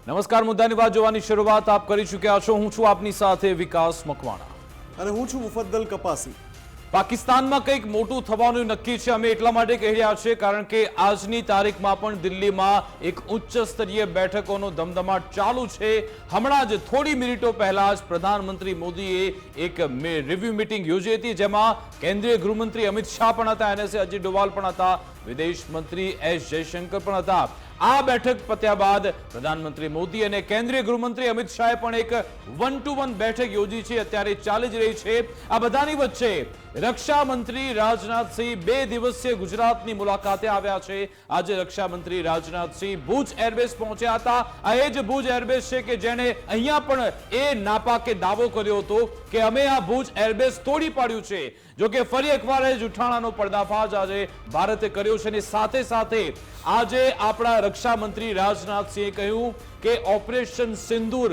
નમસ્કાર, મુદ્દાની વાત જોવાની શરૂઆત આપ કરી ચૂક્યા છો। હું છું આપની સાથે વિકાસ મકવાણા અને હું છું મુફદ્દલ કપાસી। પાકિસ્તાનમાં કંઈક મોટું થવાનું નક્કી છે। અમે એટલા માટે કહી રહ્યા છીએ કારણ કે આજની તારીખમાં પણ દિલ્હીમાં એક ઉચ્ચ સ્તરીય બેઠકોનો ધમધમાટ ચાલુ છે। હમણાં જ થોડી મિનિટો પહેલા જ પ્રધાનમંત્રી મોદીએ એક રિવ્યુ મીટિંગ યોજી હતી, જેમાં કેન્દ્રીય ગૃહમંત્રી અમિત શાહ પણ હતા, NSA અજીત ડોવાલ પણ હતા, વિદેશ મંત્રી એસ જયશંકર પણ હતા। આ બેઠક પત્યા બાદ પ્રધાનમંત્રી મોદી અને કેન્દ્રીય ગૃહમંત્રી અમિત શાહે પણ એક 1-to-1 બેઠક યોજી છે, અત્યારે ચાલી જ રહી છે। આ બધાની વચ્ચે રક્ષા મંત્રી રાજનાથસિંહ 2 દિવસીય ગુજરાતની મુલાકાતે આવ્યા છે। આજે રક્ષા મંત્રી રાજનાથસિંહ ભુજ એરબેઝ પહોંચ્યા હતા। આ એ જ ભુજ એરબેઝ છે કે જેણે અહીંયા પણ એ નાપાકે દાવો કર્યો હતો કે અમે આ ભુજ એરબેઝ તોડી પાડ્યું છે। જો કે ફરી એકવાર એ જૂઠાણાનો પર્દાફાશ આજે ભારતે કર્યો છે, અને સાથે સાથે આજે આપણા રક્ષા મંત્રી રાજનાથસિંહે કહ્યું કે ઓપરેશન સિંદૂર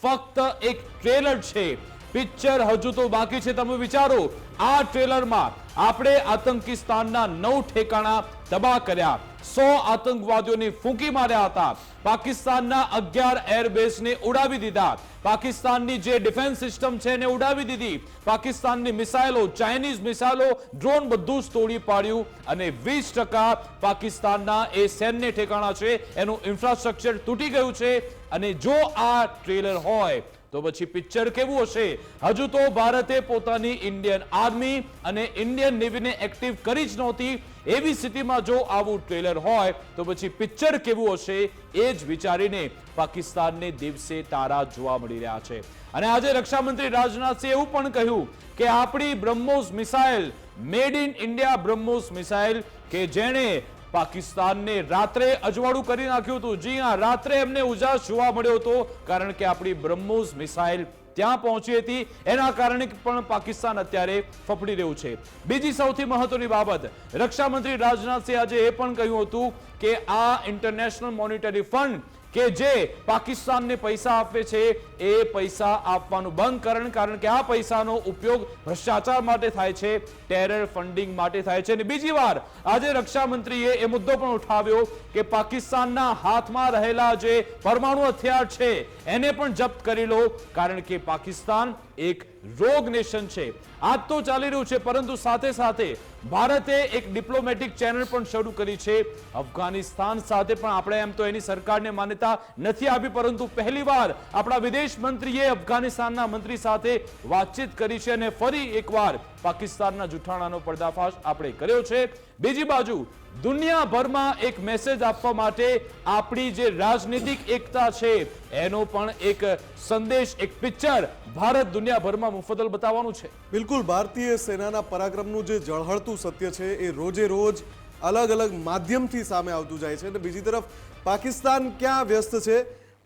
ફક્ત એક ટ્રેલર છે, પિક્ચર હજુ તો બાકી છે। તમે વિચારો, આ ટ્રેલરમાં આપણે આતંકિસ્તાનના 9 ઠેકાણા તબાહ કર્યા, 100 આતંકવાદીઓને ફૂંકી માર્યા હતા, પાકિસ્તાનના 11 એરબેઝને ઉડાવી દીધા, પાકિસ્તાનની જે ડિફેન્સ સિસ્ટમ છે એને ઉડાવી દીધી, પાકિસ્તાનની મિસાઇલો, ચાઇનીઝ મિસાઇલો, ડ્રોન બધું જ તોડી પાડ્યું, અને 20% પાકિસ્તાનના એ સૈન્ય ઠેકાણા છે એનું ઇન્ફ્રાસ્ટ્રક્ચર તૂટી ગયું છે। અને જો આ ટ્રેલર હોય તો પછી પિક્ચર કેવું હશે? હજુ તો ભારતે પોતાની ઇન્ડિયન આર્મી અને ઇન્ડિયન નેવીને એક્ટિવ કરી જ નહોતી, એવી સ્થિતિમાં જો આવું ટ્રેલર હોય તો પછી પિક્ચર કેવું હશે? એ જ વિચારીને પાકિસ્તાનને દિવસે તારા જોવા મળી રહ્યા છે। અને આજે રક્ષામંત્રી રાજનાથસિંહે એવું પણ કહ્યું કે આપણી BrahMos missile, made in India BrahMos missile, કે જેણે પાકિસ્તાનને રાત્રે અજવાળું કરી નાખ્યું હતું। જી હા, રાત્રે એમને ઉજાસ જોવા મળ્યો હતો, કારણ કે આપણી બ્રહ્મોસ મિસાઇલ ત્યાં પહોંચી હતી, એના કારણે પણ પાકિસ્તાન અત્યારે ફફડી રહ્યું છે। બીજી સૌથી મહત્વની બાબત, રક્ષામંત્રી રાજનાથસિંહે આજે એ પણ કહ્યું હતું કે આ ઇન્ટરનેશનલ મોનિટરી ફંડ કે જે પાકિસ્તાનને પૈસા આપે છે એ પૈસા આપવાનું બંધ કરે, કારણ કે આ પૈસાનો ઉપયોગ ભ્રષ્ટાચાર માટે થાય છે, ટેરર ફંડિંગ માટે થાય છે। અને બીજી વાર આજે રક્ષામંત્રીએ એ મુદ્દો પણ ઉઠાવ્યો કે પાકિસ્તાનના હાથમાં રહેલા જે પરમાણુ હથિયાર છે એને પણ જપ્ત કરી લો, કારણ કે પાકિસ્તાન એક રોગ નેશન છે। આ તો ચાલી રહ્યું છે, પરંતુ સાથે સાથે ભારતે એક ડિપ્લોમેટિક ચેનલ પણ શરૂ કરી છે અફઘાનિસ્તાન સાથે। પણ આપણે એમ તો એની સરકારને માન્યતા નથી આપી, પરંતુ પહેલીવાર આપણા વિદેશ મંત્રીએ અફઘાનિસ્તાનના મંત્રી સાથે વાતચીત કરી છે, અને ફરી એકવાર પાકિસ્તાનના જૂઠાણાનો પર્દાફાશ આપણે કર્યો છે। બીજી બાજુ દુનિયાભરમાં એક મેસેજ આપવા માટે આપણી જે રાજનીતિક એકતા છે એનો પણ એક સંદેશ, એક પિક્ચર ભારત દુનિયાભરમાં મુફદ્દલ બતાવવાનું છે। બિલકુલ, ભારતીય સેનાના પરાક્રમનું જે ઝળહળતું સત્ય છે એ રોજે રોજ અલગ અલગ માધ્યમથી સામે આવતું જાય છે। અને બીજી તરફ પાકિસ્તાન ક્યાં વ્યસ્ત છે?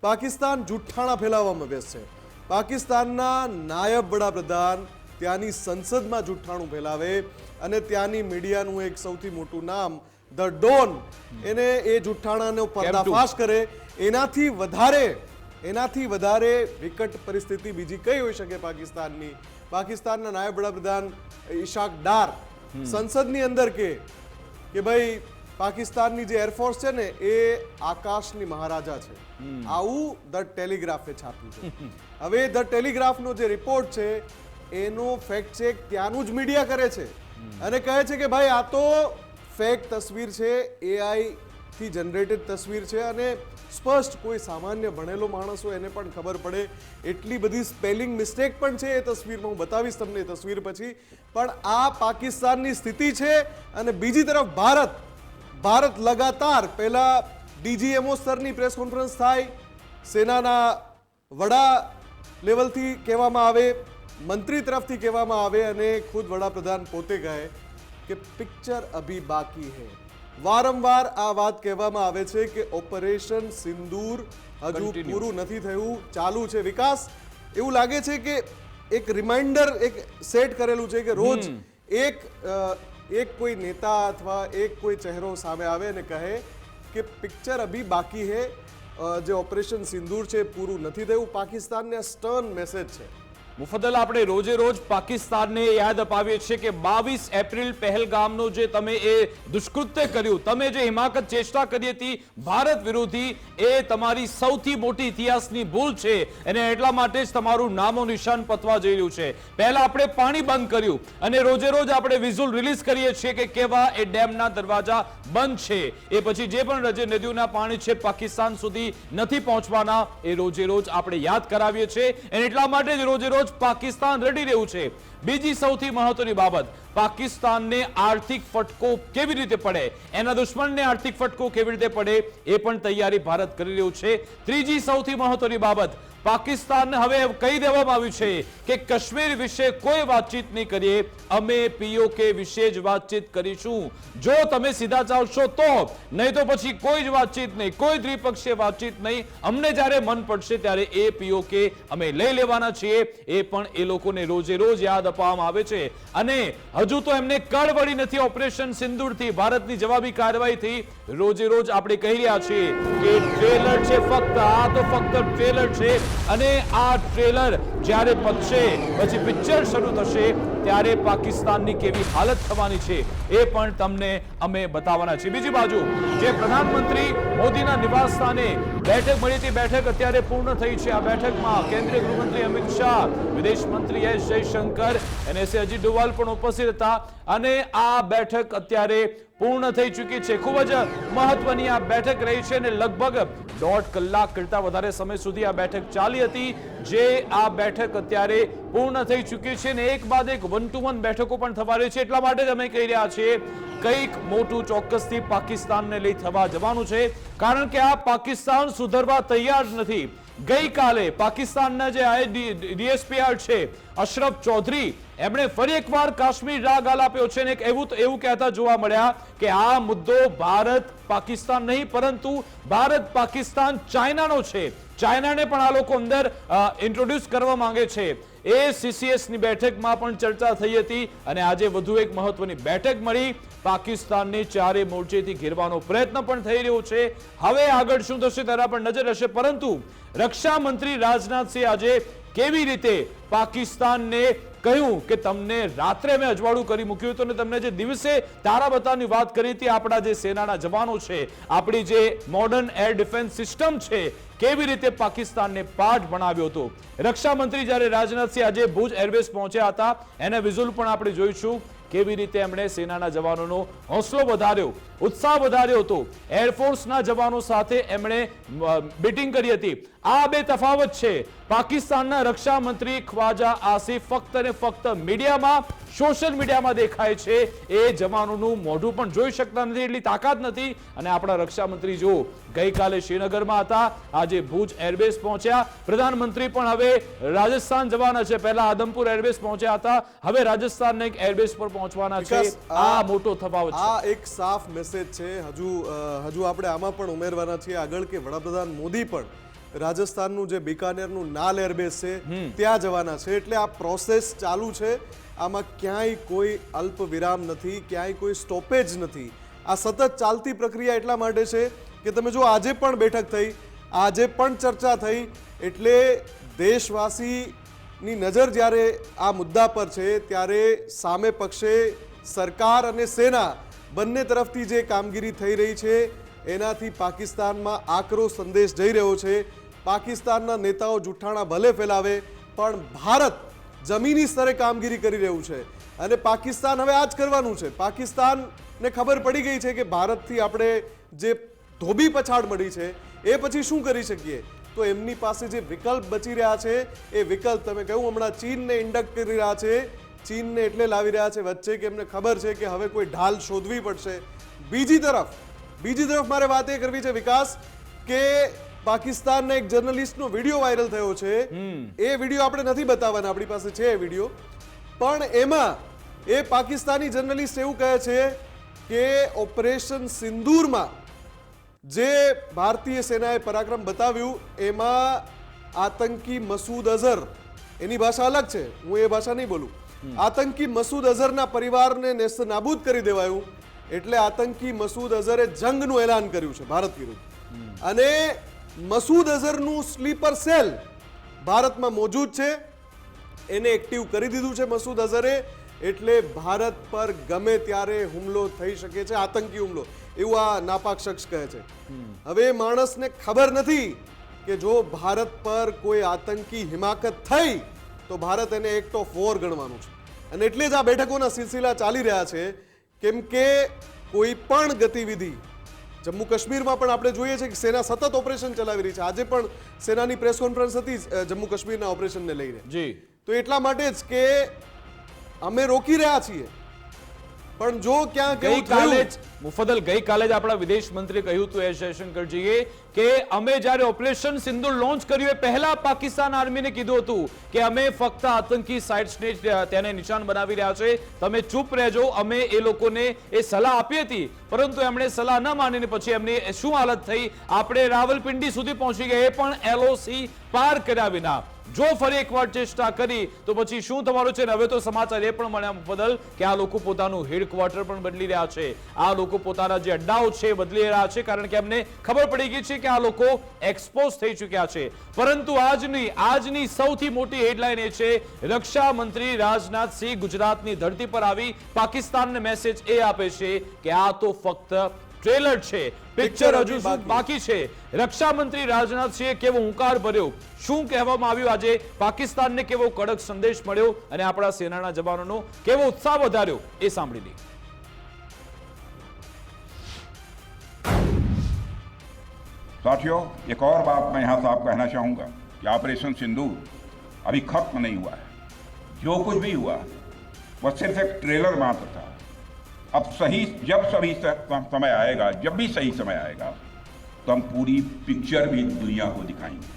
પાકિસ્તાન જૂઠાણા ફેલાવવામાં વ્યસ્ત છે। પાકિસ્તાનના નાયબ વડાપ્રધાન ત્યાંની સંસદમાં જૂઠાણું ફેલાવે, અને ત્યાંની મીડિયાનું એક સૌથી મોટું નામ ધ ડોન, એને એ જૂઠાણાનો પર્દાફાશ કરે। એનાથી વધારે વિકટ પરિસ્થિતિ બીજી કઈ હોઈ શકે પાકિસ્તાનની? પાકિસ્તાનના નાયબ વડાપ્રધાન ઇશાક ડાર સંસદની અંદર કે ભાઈ પાકિસ્તાનની જે એરફોર્સ છે ને એ આકાશની મહારાજા છે, આવું ધ ટેલિગ્રાફે છાપ્યું છે। હવે ધ ટેલિગ્રાફનો જે રિપોર્ટ છે એનો ફેક્ટ ચેક ત્યાંનું જ મીડિયા કરે છે, અને કહે છે કે ભાઈ આ તો ફેક તસવીર છે, AI થી જનરેટેડ તસવીર છે, અને સ્પષ્ટ કોઈ સામાન્ય ભણેલો માણસ હોય એને પણ ખબર પડે એટલી બધી સ્પેલિંગ મિસ્ટેક પણ છે એ તસવીરમાં। હું બતાવીશ તમને એ તસવીર પછી। પણ આ પાકિસ્તાનની સ્થિતિ છે। અને બીજી તરફ ભારત લગાતાર, પહેલા DGMO સ્તરની પ્રેસ કોન્ફરન્સ થાય, સેનાના વડા લેવલથી કહેવામાં આવે, મંત્રી તરફથી કહેવામાં આવે, અને ખુદ વડાપ્રધાન પોતે કહે કે પિક્ચર અભી બાકી હૈ। વારંવાર આ વાત કહેવામાં આવે છે કે ઓપરેશન સિંદૂર હજુ પૂરું નથી થયું, ચાલુ છે। વિકાસ, એવું લાગે છે કે એક રિમાઇન્ડર એક સેટ કરેલું છે કે રોજ એક કોઈ નેતા અથવા એક કોઈ ચહેરો સામે આવે અને કહે કે પિક્ચર અભી બાકી હૈ, જે ઓપરેશન સિંદૂર છે પૂરું નથી થયું। પાકિસ્તાનને સ્ટર્ન મેસેજ છે મુફદ્દલ, આપણે રોજે રોજ પાકિસ્તાનને યાદ અપાવીએ છીએ કે 22 એપ્રિલ પહેલગામનું જે તમે એ દુષ્કૃત્ય કર્યું, તમે જે હિમાકત ચેષ્ટા કરી હતી ભારત વિરોધી, એ તમારી સૌથી મોટી ઇતિહાસની ભૂલ છે અને એટલા માટે જ તમારું નામો નિશાન પતવા જઈ રહ્યું છે. પહેલા આપણે પાણી બંધ કર્યું અને રોજે રોજ આપણે વિઝ્યુઅલ રિલીઝ કરીએ છીએ કે કેવા એ ડેમના દરવાજા બંધ છે. એ પછી જે પણ નદીઓના પાણી છે પાકિસ્તાન સુધી નથી પહોંચવાના, એ રોજે રોજ આપણે યાદ કરાવીએ છીએ અને એટલા માટે જ રોજે રોજ પાકિસ્તાન રડી રહ્યું છે. બીજી સૌથી મહત્વની બાબત, પાકિસ્તાનને આર્થિક ફટકો કેવી રીતે પડે, એના દુશ્મનને આર્થિક ફટકો કેવી રીતે પડે, એ પણ તૈયારી ભારત કરી રહ્યું છે. ત્રીજી સૌથી મહત્વની બાબત, પાકિસ્તાનને હવે કહી દેવામાં આવ્યું છે કે કાશ્મીર વિશે કોઈ વાતચીત નહીં કરીએ, અમે POK વિશે જ વાતચીત કરીશું. જો તમે સીધા ચાલશો તો, નહીં તો પછી કોઈ જ વાતચીત નહીં, કોઈ દ્વિપક્ષીય વાતચીત નહીં. અમને જ્યારે મન પડશે ત્યારે એ POK અમે લઈ લેવાના છીએ. એ પણ એ લોકોને રોજે રોજ યાદ અપાવવામાં આવે છે. અને હજુ તો એમને કળ વળી નથી ઓપરેશન સિંદૂરથી, ભારતની જવાબી કાર્યવાહીથી. રોજે રોજ આપણે કહી રહ્યા છીએ કે ટ્રેલર છે ફક્ત, આ તો ફક્ત ટ્રેલર છે અને આ ટ્રેલર જ્યારે પતશે પછી પિક્ચર શરૂ થશે ત્યારે પાકિસ્તાનની કેવી હાલત થવાની છે એ પણ તમને અમે બતાવવાના છીએ. બીજી બાજુ જે પ્રધાનમંત્રી મોદીના નિવાસ સ્થાને બેઠક મળી હતી, બેઠક અત્યારે પૂર્ણ થઈ છે. આ બેઠકમાં કેન્દ્રીય ગૃહમંત્રી અમિત શાહ, વિદેશ મંત્રી એસ જયશંકર અને એસ અજીત ડોવાલ પણ ઉપસ્થિત હતા અને આ બેઠક અત્યારે પૂર્ણ થઈ ચૂકી છે. ખૂબ જ મહત્વની આ બેઠક રહી છે અને લગભગ 1.5 કલાક કરતા વધારે સમય સુધી આ બેઠક ચાલી હતી. જે આ બેઠક અત્યારે પૂર્ણ થઈ ચૂકી છે અને એક બાદ એક 1-to-1 બેઠકો પણ થવા રહી છે. એટલા માટે જ અમે કહી રહ્યા છીએ કંઈક મોટું ચોક્કસથી પાકિસ્તાનને લઈ થવા જવાનું છે, કારણ કે આ પાકિસ્તાન સુધરવા તૈયાર નથી. ગઈકાલે પાકિસ્તાનના જે DSPR છે અશરફ ચૌધરી, એમણે ફરી એકવાર કાશ્મીર રાગ આલાપ્યો છે અને એવું કહેતા જોવા મળ્યા કે આ મુદ્દો ભારત પાકિસ્તાન નહીં પરંતુ ભારત પાકિસ્તાન ચાઇનાનો છે. ચાઇનાને પણ આ લોકો અંદર ઇન્ટ્રોડ્યુસ કરવા માંગે છે. એ CCS ની બેઠકમાં પણ ચર્ચા થઈ હતી અને આજે વધુ એક મહત્વની બેઠક મળી. પાકિસ્તાનને ચારે મોરચેથી ઘેરવાનો પ્રયત્ન પણ થઈ રહ્યો છે. હવે આગળ શું થશે તેના પર નજર હશે, પરંતુ રક્ષા મંત્રી રાજનાથસિંહ આજે કેવી રીતે પાકિસ્તાનને કહ્યું કે તમને રાત્રે મેં અજવાળું કરી મૂક્યું હતું અને તમને જે દિવસે તારા બતાવવાની વાત કરી હતી, આપણા જે સેનાના જવાનો છે, આપણી જે મોડર્ન એર ડિફેન્સ સિસ્ટમ છે, કેવી રીતે પાકિસ્તાનને પાઠ ભણાવ્યો હતો. રક્ષા મંત્રી જ્યારે રાજનાથસિંહ આજે ભુજ એરબેઝ પહોંચ્યા હતા, એના વિઝ્યુઅલ પણ આપણે જોઈશું કેવી રીતે એમણે સેનાના જવાનોનો હોંસલો વધાર્યો, ઉત્સાહ વધાર્યો હતો. એરફોર્સના જવાનો સાથે એમણે મીટિંગ કરી હતી. આ બે તફાવત છે. પાકિસ્તાનના રક્ષા મંત્રી ખ્વાજા આસિફ ફક્ત અને ફક્ત મીડિયામાં, સોશિયલ મીડિયામાં દેખાય છે. એ જવાનોનું મોઢું પણ જોઈ શકતા નથી, એટલી તાકાત નથી. અને આપણા રક્ષા મંત્રી જો ગઈકાલે શ્રીનગરમાં હતા, આજે ભુજ એરબેઝ પહોંચ્યા. પ્રધાનમંત્રી પણ હવે રાજસ્થાન જવાના છે. પહેલા આદમપુર એરબેઝ પહોંચ્યા હતા, હવે રાજસ્થાનના એક એરબેઝ પર પહોંચવાના છે. આ મોટો તફાવત છે. આ એક સાફ મેસેજ છે. હજુ આપણે આમાં પણ ઉમેરવાના છીએ આગળ કે વડાપ્રધાન મોદી પણ રાજસ્થાનનું જે બિકાનેરનું નાલ એરબેઝ છે ત્યાં જવાના છે. એટલે આ પ્રોસેસ ચાલુ છે. આમાં ક્યાંય કોઈ અલ્પ વિરામ નથી, ક્યાંય કોઈ સ્ટોપેજ નથી. આ સતત ચાલતી પ્રક્રિયા એટલા માટે છે કે તમે જો આજે પણ બેઠક થઈ, આજે પણ ચર્ચા થઈ, એટલે દેશવાસીની નજર જ્યારે આ મુદ્દા પર છે ત્યારે સામે પક્ષે સરકાર અને સેના બંને તરફથી જે કામગીરી થઈ રહી છે એનાથી પાકિસ્તાનમાં આકરો સંદેશ જઈ રહ્યો છે. પાકિસ્તાનના નેતાઓ જુઠ્ઠાણા ભલે ફેલાવે પણ ભારત જમીની સ્તરે કામગીરી કરી રહ્યું છે અને પાકિસ્તાન હવે આ જ કરવાનું છે. પાકિસ્તાનને ખબર પડી ગઈ છે કે ભારતથી આપણે જે ધોબી પછાડ મળી છે એ પછી શું કરી શકીએ. તો એમની પાસે જે વિકલ્પ બચી રહ્યા છે એ વિકલ્પ, તમે કહ્યું હમણાં ચીનને ઇન્ડક્ટ કરી રહ્યા છે. ચીનને એટલે લાવી રહ્યા છે વચ્ચે કે એમને ખબર છે કે હવે કોઈ ઢાલ શોધવી પડશે. બીજી તરફ મારે વાત એ કરવી છે વિકાસ કે પાકિસ્તાનના એક જર્નલિસ્ટનો વિડીયો વાયરલ થયો છે. એ વિડીયો આપણે નથી બતાવવાના, આપણી પાસે છે એ વિડીયો, પણ એમાં એ પાકિસ્તાની જર્નલિસ્ટ એવું કહે છે કે ઓપરેશન સિંદૂરમાં જે ભારતીય સેનાએ પરાક્રમ બતાવ્યું એમાં આતંકી મસૂદ અઝહર, એની ભાષા અલગ છે, હું એ ભાષા નહીં બોલું, આતંકી મસૂદ અઝહરના પરિવારને નેસ્તનાબૂદ કરી દેવાયું. એટલે આતંકી મસૂદ અઝહરે જંગનું એલાન કર્યું છે ભારત વિરુદ્ધ. અને મસૂદ અઝહરનું સ્લીપર સેલ ભારતમાં મોજૂદ છે એને એક્ટિવ કરી દીધું છે મસૂદ અઝહરે, એટલે ભારત પર ગમે ત્યારે હુમલો થઈ શકે છે, આતંકી હુમલો, એવું આ નાપાક શખ્સ કહે છે. હવે માણસને ખબર નથી કે જો ભારત પર કોઈ આતંકી હિમાકત થઈ તો ભારત એને એક્ટ ઓફ વોર ગણવાનું છે. અને એટલે જ આ બેઠકોના સિલસિલા ચાલી રહ્યા છે, કેમ કે કોઈ પણ ગતિવિધિ જમ્મુ કાશ્મીરમાં પણ આપણે જોઈએ છીએ કે સેના સતત ઓપરેશન ચલાવી રહી છે. આજે પણ સેનાની પ્રેસ કોન્ફરન્સ હતી જમ્મુ કાશ્મીરના ઓપરેશનને લઈને. જી, તો એટલા માટે જ કે અમે રોકી રહ્યા છીએ, પણ જો ક્યાંક એવું ગઈકાલે થયું, જ મુફદ્દલ ગઈકાલે જ આપણા વિદેશ મંત્રી કહ્યું હતું એસ જયશંકરજીએ કે અમે જ્યારે ઓપરેશન સિંદૂર લોન્ચ કર્યું એ પહેલા પાકિસ્તાન આર્મીને કીધું હતું કે અમે ફક્ત આતંકી સાઇટ્સને તેને નિશાન બનાવી રહ્યા છે, તમે ચૂપ રહેજો. અમે એ લોકોને એ સલાહ આપી હતી, પરંતુ એમણે સલાહ ન માનીને પછી એમની શું હાલત થઈ, આપણે રાવલપિંડી સુધી પહોંચી ગયા, એ પણ LOC પાર કર્યા વિના. જો ફરી એકવાર ચેષ્ટા કરી તો પછી શું થવાનું છે? હવે તો સમાચાર એ પણ મળ્યા બદલ કે આ લોકો પોતાનું હેડક્વાર્ટર પણ બદલી રહ્યા છે, આ લોકો પોતાના જે અડ્ડાઓ છે બદલી રહ્યા છે, કારણ કે એમને ખબર પડી ગઈ છે કે આ લોકો એક્સપોઝ થઈ ચૂક્યા છે. પરંતુ આજની સૌથી મોટી હેડલાઇન એ છે, રક્ષા મંત્રી રાજનાથસિંહ ગુજરાતની ધરતી પર આવી પાકિસ્તાનને મેસેજ એ આપે છે કે આ તો ફક્ત ટ્રેલર છે, પિક્ચર હજુ બાકી છે. રક્ષા મંત્રી રાજનાથસિંહે કેવો હુંકાર ભર્યો, શું કહેવામાં આવ્યું, આજે પાકિસ્તાનને કેવો કડક સંદેશ મળ્યો અને આપણા સેનાના જવાનોનો કેવો ઉત્સાહ વધાર્યો, એ સાંભળી લઈએ. साथियों, एक और बात मैं यहाँ साफ कहना चाहूँगा कि ऑपरेशन सिंदूर अभी खत्म नहीं हुआ है. जो कुछ भी हुआ वह सिर्फ एक ट्रेलर मात्र था. अब जब समय आएगा, जब भी सही समय आएगा, तो हम पूरी पिक्चर भी दुनिया को दिखाएंगे.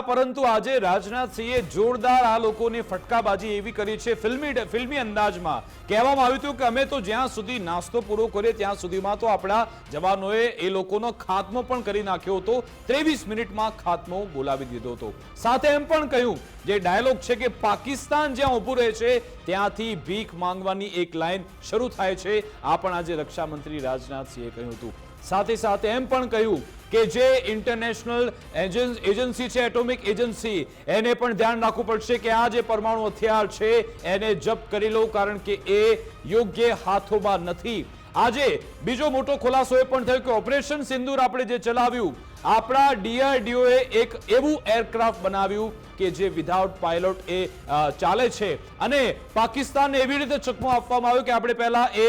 પરંતુ આજે રાજનાથસિંહે જોરદાર આ લોકોને ફટકાબાજી એવી કરી છે, ફિલ્મી અંદાજમાં કહેવામાં આવ્યું હતું કે અમે તો જ્યાં સુધી નાસ્તો પૂરો કરીએ ત્યાં સુધીમાં તો આપણા જવાનોએ એ લોકોનો ખાત્મો પણ કરી નાખ્યો હતો. 23 મિનિટમાં ખાત્મો બોલાવી દીધો હતો. સાથે એમ પણ કહ્યું, જે ડાયલોગ છે કે પાકિસ્તાન જ્યાં ઊભું રહે છે ત્યાંથી ભીખ માંગવાની એક લાઈન શરૂ થાય છે. આ પણ આજે રક્ષા મંત્રી રાજનાથસિંહે કહ્યું હતું. સાથે એમ પણ કહ્યું કે જે ઇન્ટરનેશનલ એજન્સી છે, એટોમિક એજન્સી, એને પણ ધ્યાન રાખવું પડશે કે આ જે પરમાણુ હથિયાર છે એને જપ્ત કરી લો, કારણ કે એ યોગ્ય હાથોમાં નથી. આજે બીજો મોટો ખુલાસો એ પણ થયો કે ઓપરેશન સિંદૂર આપણે જે ચલાવ્યું, આપણા DRDOએ એક એવું એરક્રાફ્ટ બનાવ્યું કે જે વિધાઉટ પાયલોટ એ ચાલે છે, અને પાકિસ્તાનને એવી રીતે ચકમો આપવામાં આવ્યો કે આપણે પહેલા એ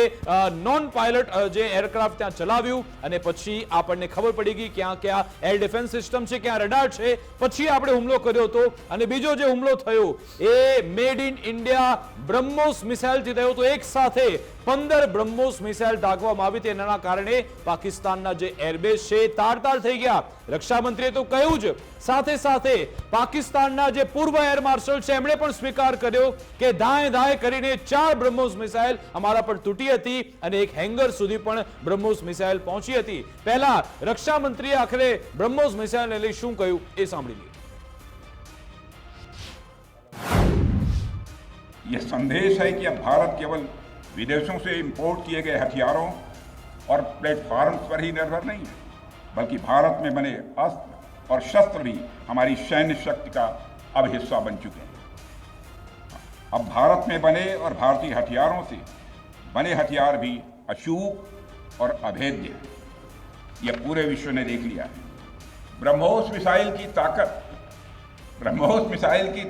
નોન પાયલોટ જે એરક્રાફ્ટ ત્યાં ચલાવ્યું, અને પછી આપણને ખબર પડી ગઈ ક્યાં એર ડિફેન્સ સિસ્ટમ છે, ક્યાં રડાર છે, પછી આપણે હુમલો કર્યો હતો. અને બીજો જે હુમલો થયો એ મેડ ઇન ઇન્ડિયા બ્રહ્મોસ મિસાઇલથી થયો હતો. એક સાથે 15 બ્રહ્મોસ મિસાઇલ દાગવામાં આવી, તેના કારણે પાકિસ્તાનના જે એરબેઝ છે તાર થઈ ગયા. રક્ષામંત્રીએ તો કહ્યું જ, સાથે પાકિસ્તાનના જે પૂર્વ એર માર્શલ છે એમણે પણ સ્વીકાર કર્યો કે ધાય કરીને 4 બ્રહ્મોસ મિસાઇલ અમારા પર તૂટી હતી અને એક હેંગર સુધી પણ બ્રહ્મોસ મિસાઇલ પહોંચી હતી. પહેલા રક્ષામંત્રીએ આખરે બ્રહ્મોસ મિસાઇલને લઈ શું કહ્યું એ સાંભળી લઈએ. यह संदेश है कि अब भारत केवल विदेशों से इंपोर्ट किए गए हथियारों और प्लेटफॉर्म्स पर ही निर्भर नहीं है, बल्कि भारत में बने अस्त्र और शस्त्र भी हमारी सैन्य शक्ति का अब हिस्सा बन चुके हैं. अब भारत में बने और भारतीय हथियारों से बने हथियार भी अचूक और अभेद्य हैं. यह पूरे विश्व ने देख लिया है. ब्रह्मोस मिसाइल की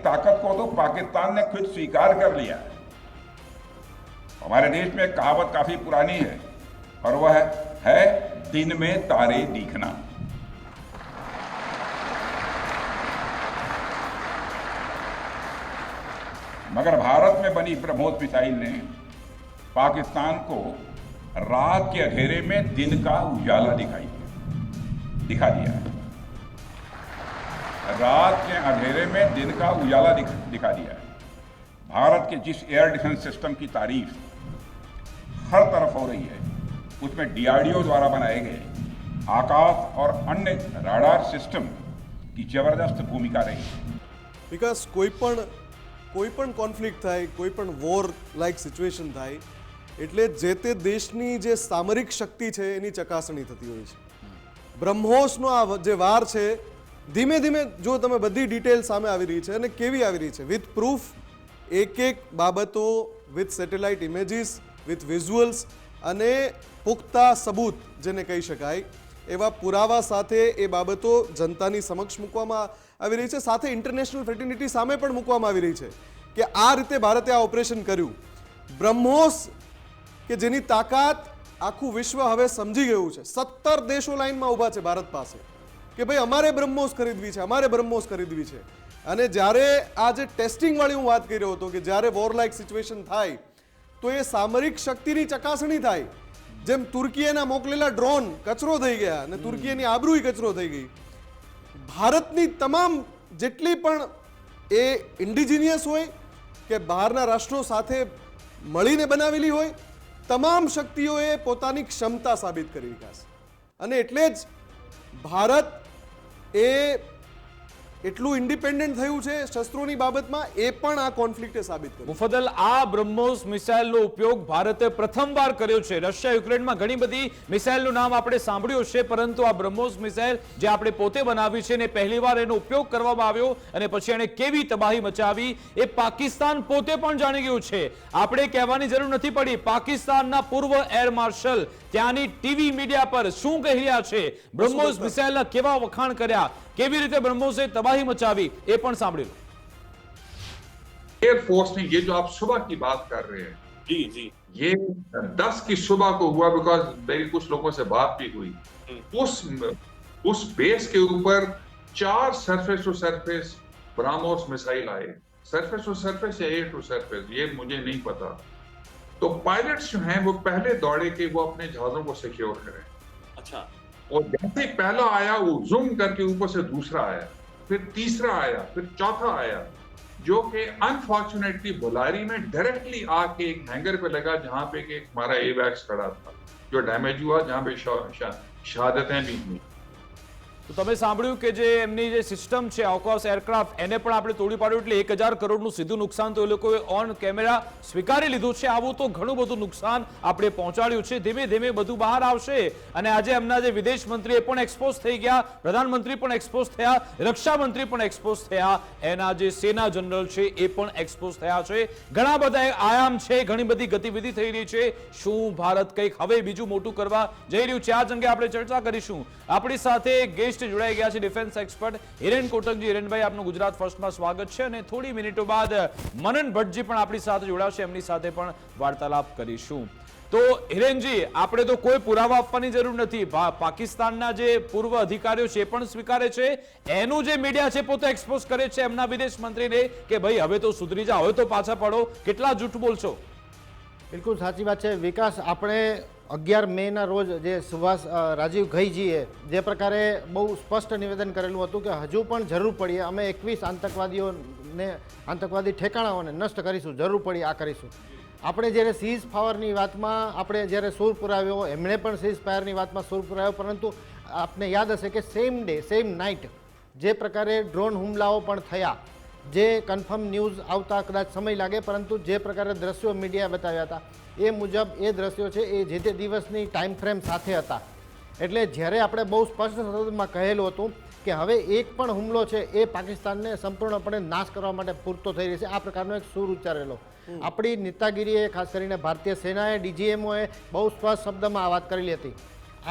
ताकत को तो पाकिस्तान ने खुद स्वीकार कर लिया है. हमारे देश में एक कहावत काफी पुरानी है और वह है दिन में तारे दिखना. मगर भारत में बनी ब्रह्मोस मिसाइल ने पाकिस्तान को रात के अंधेरे में दिन का उजाला दिखा दिया है. रात के अंधेरे में दिन का उजाला दिखा दिया है. भारत के जिस एयर डिफेंस सिस्टम की तारीफ हर तरफ हो रही है, उसमें DRDO द्वारा बनाए गए आकाश और अन्य राडार सिस्टम की जबरदस्त भूमिका रही है. વિકાસ, કોઈ પણ કોઈ પણ કોન્ફ્લિક્ટ થાય, કોઈ પણ વોર લાઇક સિચ્યુએશન થાય એટલે જે તે દેશની જે સામરિક શક્તિ છે એની ચકાસણી થતી હોય છે. બ્રહ્મોસનો આ જે વાર છે ધીમે ધીમે જો તમે બધી ડિટેલ સામે આવી રહી છે અને કેવી આવી રહી છે વિથ પ્રૂફ, એક બાબતો with satellite images, with visuals અને પુખ્તા સબૂત જેને કહી શકાય એવા પુરાવા સાથે એ બાબતો જનતાની સમક્ષ મૂકવામાં આવી રહી છે. સાથે ઇન્ટરનેશનલ ફ્રેટર્નિટી સામે પણ મૂકવામાં આવી રહી છે કે આ રીતે ભારતે આ ઓપરેશન કર્યું. બ્રહ્મોસ કે જેની તાકાત આખું વિશ્વ હવે સમજી ગયું છે. 17 દેશો લાઈનમાં ઊભા છે ભારત પાસે કે ભાઈ અમારે બ્રહ્મોસ ખરીદવી છે, અમારે બ્રહ્મોસ ખરીદવી છે. અને જ્યારે આ જે ટેસ્ટિંગ વાળી હું વાત કરી રહ્યો હતો કે જ્યારે વોર લાઇક સિચ્યુએશન થાય તો એ સામરિક શક્તિની ચકાસણી થાય. જેમ તુર્કીએના મોકલેલા ડ્રોન કચરો થઈ ગયા અને તુર્કીની આબરૂઈ કચરો થઈ ગઈ. ભારતની તમામ જેટલી પણ એ ઇન્ડિજિનિયસ હોય કે બહારના રાષ્ટ્રો સાથે મળીને બનાવેલી હોય, તમામ શક્તિઓએ પોતાની ક્ષમતા સાબિત કરી વિકાસ. અને એટલે જ ભારત એ એટલું ઇન્ડિપેન્ડન્ટ થયું છે શસ્ત્રોની બાબતમાં, એ પણ આ કોન્ફ્લિક્ટે સાબિત કર્યું. મુફદ્દલ, આ બ્રહ્મોસ મિસાઇલનો ઉપયોગ ભારતે પ્રથમવાર કર્યો છે. રશિયા યુક્રેનમાં ઘણી બધી મિસાઇલનું નામ આપણે સાંભળ્યું છે, પરંતુ આ બ્રહ્મોસ મિસાઇલ જે આપણે પોતે બનાવી છે ને પહેલીવાર એનો ઉપયોગ કરવામાં આવ્યો અને પછી એને કેવી તબાહી મચાવી એ પાકિસ્તાન પોતે પણ જાણી ગયું છે. આપણે કહેવાની જરૂર નથી પડી. પાકિસ્તાનના પૂર્વ એર માર્શલ ત્યાંની ટીવી મીડિયા પર શું કહી રહ્યા છે, બ્રહ્મોસ મિસાઇલના કેવા વખાણ કર્યા, કેવી રીતે બ્રહ્મોસે तबाही मचावी, ये पण सांभळी लो. एयरफोर्स ने ये जो आप सुबह की बात कर रहे हैं, जी जी, ये 10 की सुबह को हुआ, बिकॉज मेरी कुछ लोगों से बात भी हुई. उस बेस के ऊपर 4 surface to surface BrahMos missile आए. सरफेस टू सरफेस या एयर टू सरफेस ये मुझे नहीं पता. तो पायलट्स जो हैं वो पहले दौड़े कि वो अपने जहाजों को सिक्योर करें. अच्छा, और जैसे पहला आया वो जूम करके ऊपर से दूसरा आया, फिर तीसरा आया, फिर चौथा आया, जो कि अनफॉर्चुनेटली बुलारी में डायरेक्टली आके एक हैंगर पे लगा जहां पे कि हमारा एवैक्स खड़ा था, जो डैमेज हुआ, जहां पे शहादतें भी हुई. તો તમે સાંભળ્યું કે જે એમની જે સિસ્ટમ છે આઉકાસ એરક્રાફ્ટ એને પણ આપણે તોડી પાડ્યું, એટલે 1000 કરોડનું સીધું નુકસાન તો એ લોકોએ ઓન કેમેરા સ્વીકારી લીધું છે. આવું તો ઘણું બધું નુકસાન આપણે પહોંચાડ્યું છે. ધીમે ધીમે બધું બહાર આવશે અને આજે એમના જે વિદેશ મંત્રી એ પણ એક્સપોઝ થઈ ગયા, પ્રધાનમંત્રી પણ એક્સપોઝ થયા, રક્ષા મંત્રી પણ એક્સપોઝ થયા, એના જે સેના જનરલ છે એ પણ એક્સપોઝ થયા છે. ઘણા બધા આયામ છે, ઘણી બધી ગતિવિધિ થઈ રહી છે. શું ભારત કંઈક હવે બીજું મોટું કરવા જઈ રહ્યું છે? આ અંગે આપણે ચર્ચા કરીશું. આપણી સાથે ગેસ્ટ જોડાઈ ગયા છે ડિફેન્સ એક્સપર્ટ હિરેન કોટકજી. હિરેનભાઈ, આપનું ગુજરાત ફર્સ્ટમાં સ્વાગત છે અને થોડી મિનિટો બાદ મનન ભટ્ટજી પણ આપણી સાથે જોડાશે, એમની સાથે પણ વાર્તાલાપ કરીશું. તો હિરેનજી, આપણે તો કોઈ પુરાવા આપવાની જરૂર નથી. પાકિસ્તાનના જે પૂર્વ અધિકારીઓ છે પણ સ્વીકારે છે, એનું જે મીડિયા છે પોતે એક્સપોઝ કરે છે એમના વિદેશ મંત્રીને કે ભાઈ હવે તો સુધરી જાઓ, હવે તો પાછા પડો. કેટલા જૂઠ બોલશો? બિલકુલ સાચી વાત છે વિકાસ. આપણે 11 મેના રોજ જે સુભાષ રાજીવ ઘઈજીએ જે પ્રકારે બહુ સ્પષ્ટ નિવેદન કરેલું હતું કે હજુ પણ જરૂર પડીએ અમે 21 આતંકવાદી ઠેકાણાઓને નષ્ટ કરીશું, જરૂર પડી આ કરીશું. આપણે જ્યારે સીઝ ફાયરની વાતમાં આપણે જ્યારે સૂર પુરાવ્યો, એમણે પણ સીઝ ફાયરની વાતમાં સૂર પુરાવ્યો, પરંતુ આપને યાદ હશે કે સેમ ડે સેમ નાઇટ જે પ્રકારે ડ્રોન હુમલાઓ પણ થયા, જે કન્ફર્મ ન્યૂઝ આવતા કદાચ સમય લાગે, પરંતુ જે પ્રકારે દ્રશ્યો મીડિયા બતાવ્યા હતા એ મુજબ એ દ્રશ્યો છે એ જે તે દિવસની ટાઈમ ફ્રેમ સાથે હતા. એટલે જ્યારે આપણે બહુ સ્પષ્ટ શબ્દમાં કહેલું હતું કે હવે એક પણ હુમલો છે એ પાકિસ્તાનને સંપૂર્ણપણે નાશ કરવા માટે પૂરતો થઈ રહેશે, આ પ્રકારનો એક સૂર ઉચ્ચારેલો. આપણી નેતાગીરીએ, ખાસ કરીને ભારતીય સેનાએ, ડીજીએમઓએ બહુ સ્પષ્ટ શબ્દમાં આ વાત કરેલી હતી.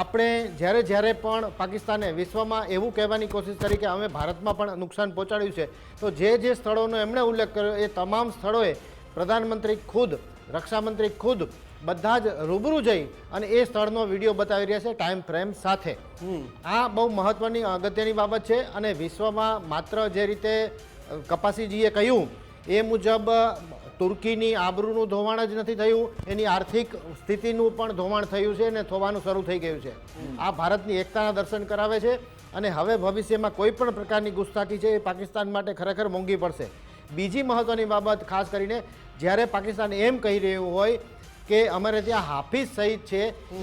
આપણે જ્યારે પણ પાકિસ્તાને વિશ્વમાં એવું કહેવાની કોશિશ કરી કે અમે ભારતમાં પણ નુકસાન પહોંચાડ્યું છે, તો જે સ્થળોનો એમણે ઉલ્લેખ કર્યો એ તમામ સ્થળોએ પ્રધાનમંત્રી ખુદ, રક્ષામંત્રી ખુદ બધા જ રૂબરૂ જઈ અને એ સ્થળનો વિડીયો બતાવી રહ્યા છે ટાઈમ ફ્રેમ સાથે. આ બહુ મહત્વની અગત્યની બાબત છે. અને વિશ્વમાં માત્ર જે રીતે કપાસીજીએ કહ્યું એ મુજબ તુર્કીની આબરૂનું ધોવાણ જ નથી થયું, એની આર્થિક સ્થિતિનું પણ ધોવાણ થયું છે અને થવાનું શરૂ થઈ ગયું છે. આ ભારતની એકતાના દર્શન કરાવે છે અને હવે ભવિષ્યમાં કોઈ પણ પ્રકારની ગુસ્તાખી છે એ પાકિસ્તાન માટે ખરેખર મોંઘી પડશે. બીજી મહત્વની બાબત, ખાસ કરીને જ્યારે પાકિસ્તાન એમ કહી રહ્યું હોય કે અમારે ત્યાં હાફિઝ સઈદ છે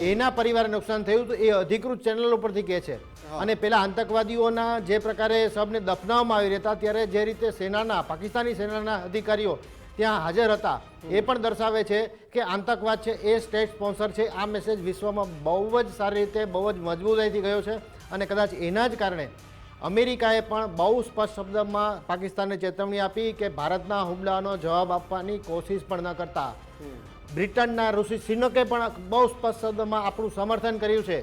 એના પરિવારને નુકસાન થયું, તો એ અધિકૃત ચેનલ ઉપરથી કહે છે અને પેલા આતંકવાદીઓના જે પ્રકારે સબને દફનાવવામાં આવી રહ્યા હતા ત્યારે જે રીતે સેનાના પાકિસ્તાની સેનાના અધિકારીઓ ત્યાં હાજર હતા એ પણ દર્શાવે છે કે આતંકવાદ છે એ સ્ટેટ સ્પોન્સર છે. આ મેસેજ વિશ્વમાં બહુ જ સારી રીતે બહુ જ મજબૂતાઈથી ગયો છે અને કદાચ એના જ કારણે અમેરિકાએ પણ બહુ સ્પષ્ટ શબ્દમાં પાકિસ્તાનને ચેતવણી આપી કે ભારતના હુમલાનો જવાબ આપવાની કોશિશ પણ ન કરતા. બ્રિટનના ઋષિ સુનકે પણ બહુ સ્પષ્ટ શબ્દમાં આપણું સમર્થન કર્યું છે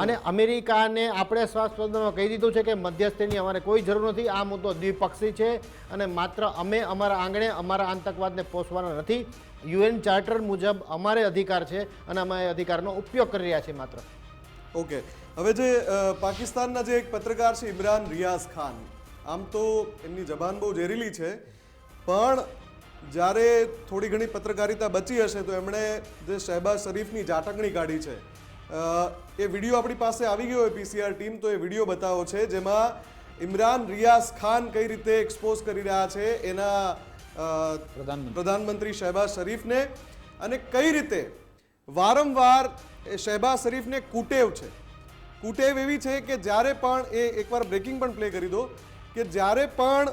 અને અમેરિકાને આપણે સ્પષ્ટ શબ્દમાં કહી દીધું છે કે મધ્યસ્થીની અમારે કોઈ જરૂર નથી. આ મુદ્દો દ્વિપક્ષી છે અને માત્ર અમે અમારા આંગણે અમારા આતંકવાદને પોષવાના નથી. UN ચાર્ટર મુજબ અમારે અધિકાર છે અને અમે એ અધિકારનો ઉપયોગ કરી રહ્યા છીએ માત્ર. ઓકે, હવે જે પાકિસ્તાનના જે એક પત્રકાર છે ઇમરાન રિયાઝ ખાન, આમ તો એમની જબાન બહુ ઝેરીલી છે, પણ જ્યારે થોડી ઘણી પત્રકારિતા બચી હશે તો એમણે જે શહેબાઝ શરીફની ઝાટકણી કાઢી છે, એ વિડીયો આપણી પાસે આવી ગયો હોય PCR ટીમ, તો એ વિડીયો બતાવો છે જેમાં ઇમરાન રિયાઝ ખાન કઈ રીતે એક્સપોઝ કરી રહ્યા છે એના પ્રધાનમંત્રી શહેબાઝ શરીફને, અને કઈ રીતે વારંવાર એ શહેબાઝ શરીફને કુટેવ છે. કુટેવ એવી છે કે જ્યારે પણ એ એકવાર બ્રેકિંગ પણ પ્લે કરી દો કે જ્યારે પણ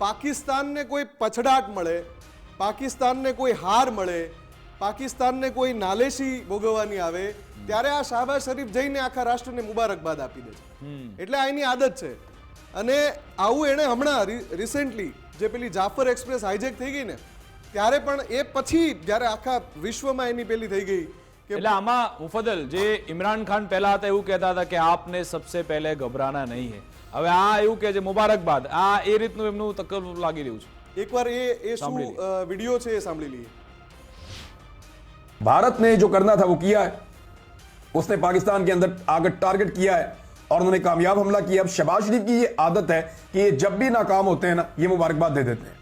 પાકિસ્તાનને કોઈ પછડાટ મળે, પાકિસ્તાનને કોઈ હાર મળે, પાકિસ્તાનને કોઈ નાલેશી ભોગવવાની આવે ત્યારે આ શહેબાઝ શરીફ જઈને આખા રાષ્ટ્રને મુબારકબાદ આપી દે છે. એટલે આ એની આદત છે. અને આવું એણે હમણાં રિસેન્ટલી જે પેલી જાફર એક્સપ્રેસ હાઈજેક થઈ ગઈ ને ત્યારે પણ એ પછી જ્યારે આખા વિશ્વમાં એની પેલી થઈ ગઈ કે એટલે આમાં મુફદ્દલ જે ઇમરાન ખાન પહેલા હતા એવું કહેતા હતા કે આપને સબસે પહેલે ઘબરાના નહીં હે, હવે આ એવું કે છે મુબારકબાદ, આ એ રીતનું એમનું તકલ્લુફ લાગી રહ્યું છે. એકવાર એ શું વિડીયો છે એ સાંભળી લઈએ. भारत ने जो करना था वो किया है, उसने पाकिस्तान के अंदर आगे टारगेट किया है और उन्होंने कामयाब हमला किया. अब शहबाज शरीफ की ये आदत है कि ये जब भी नाकाम होते हैं ना ये मुबारकबाद दे देते हैं.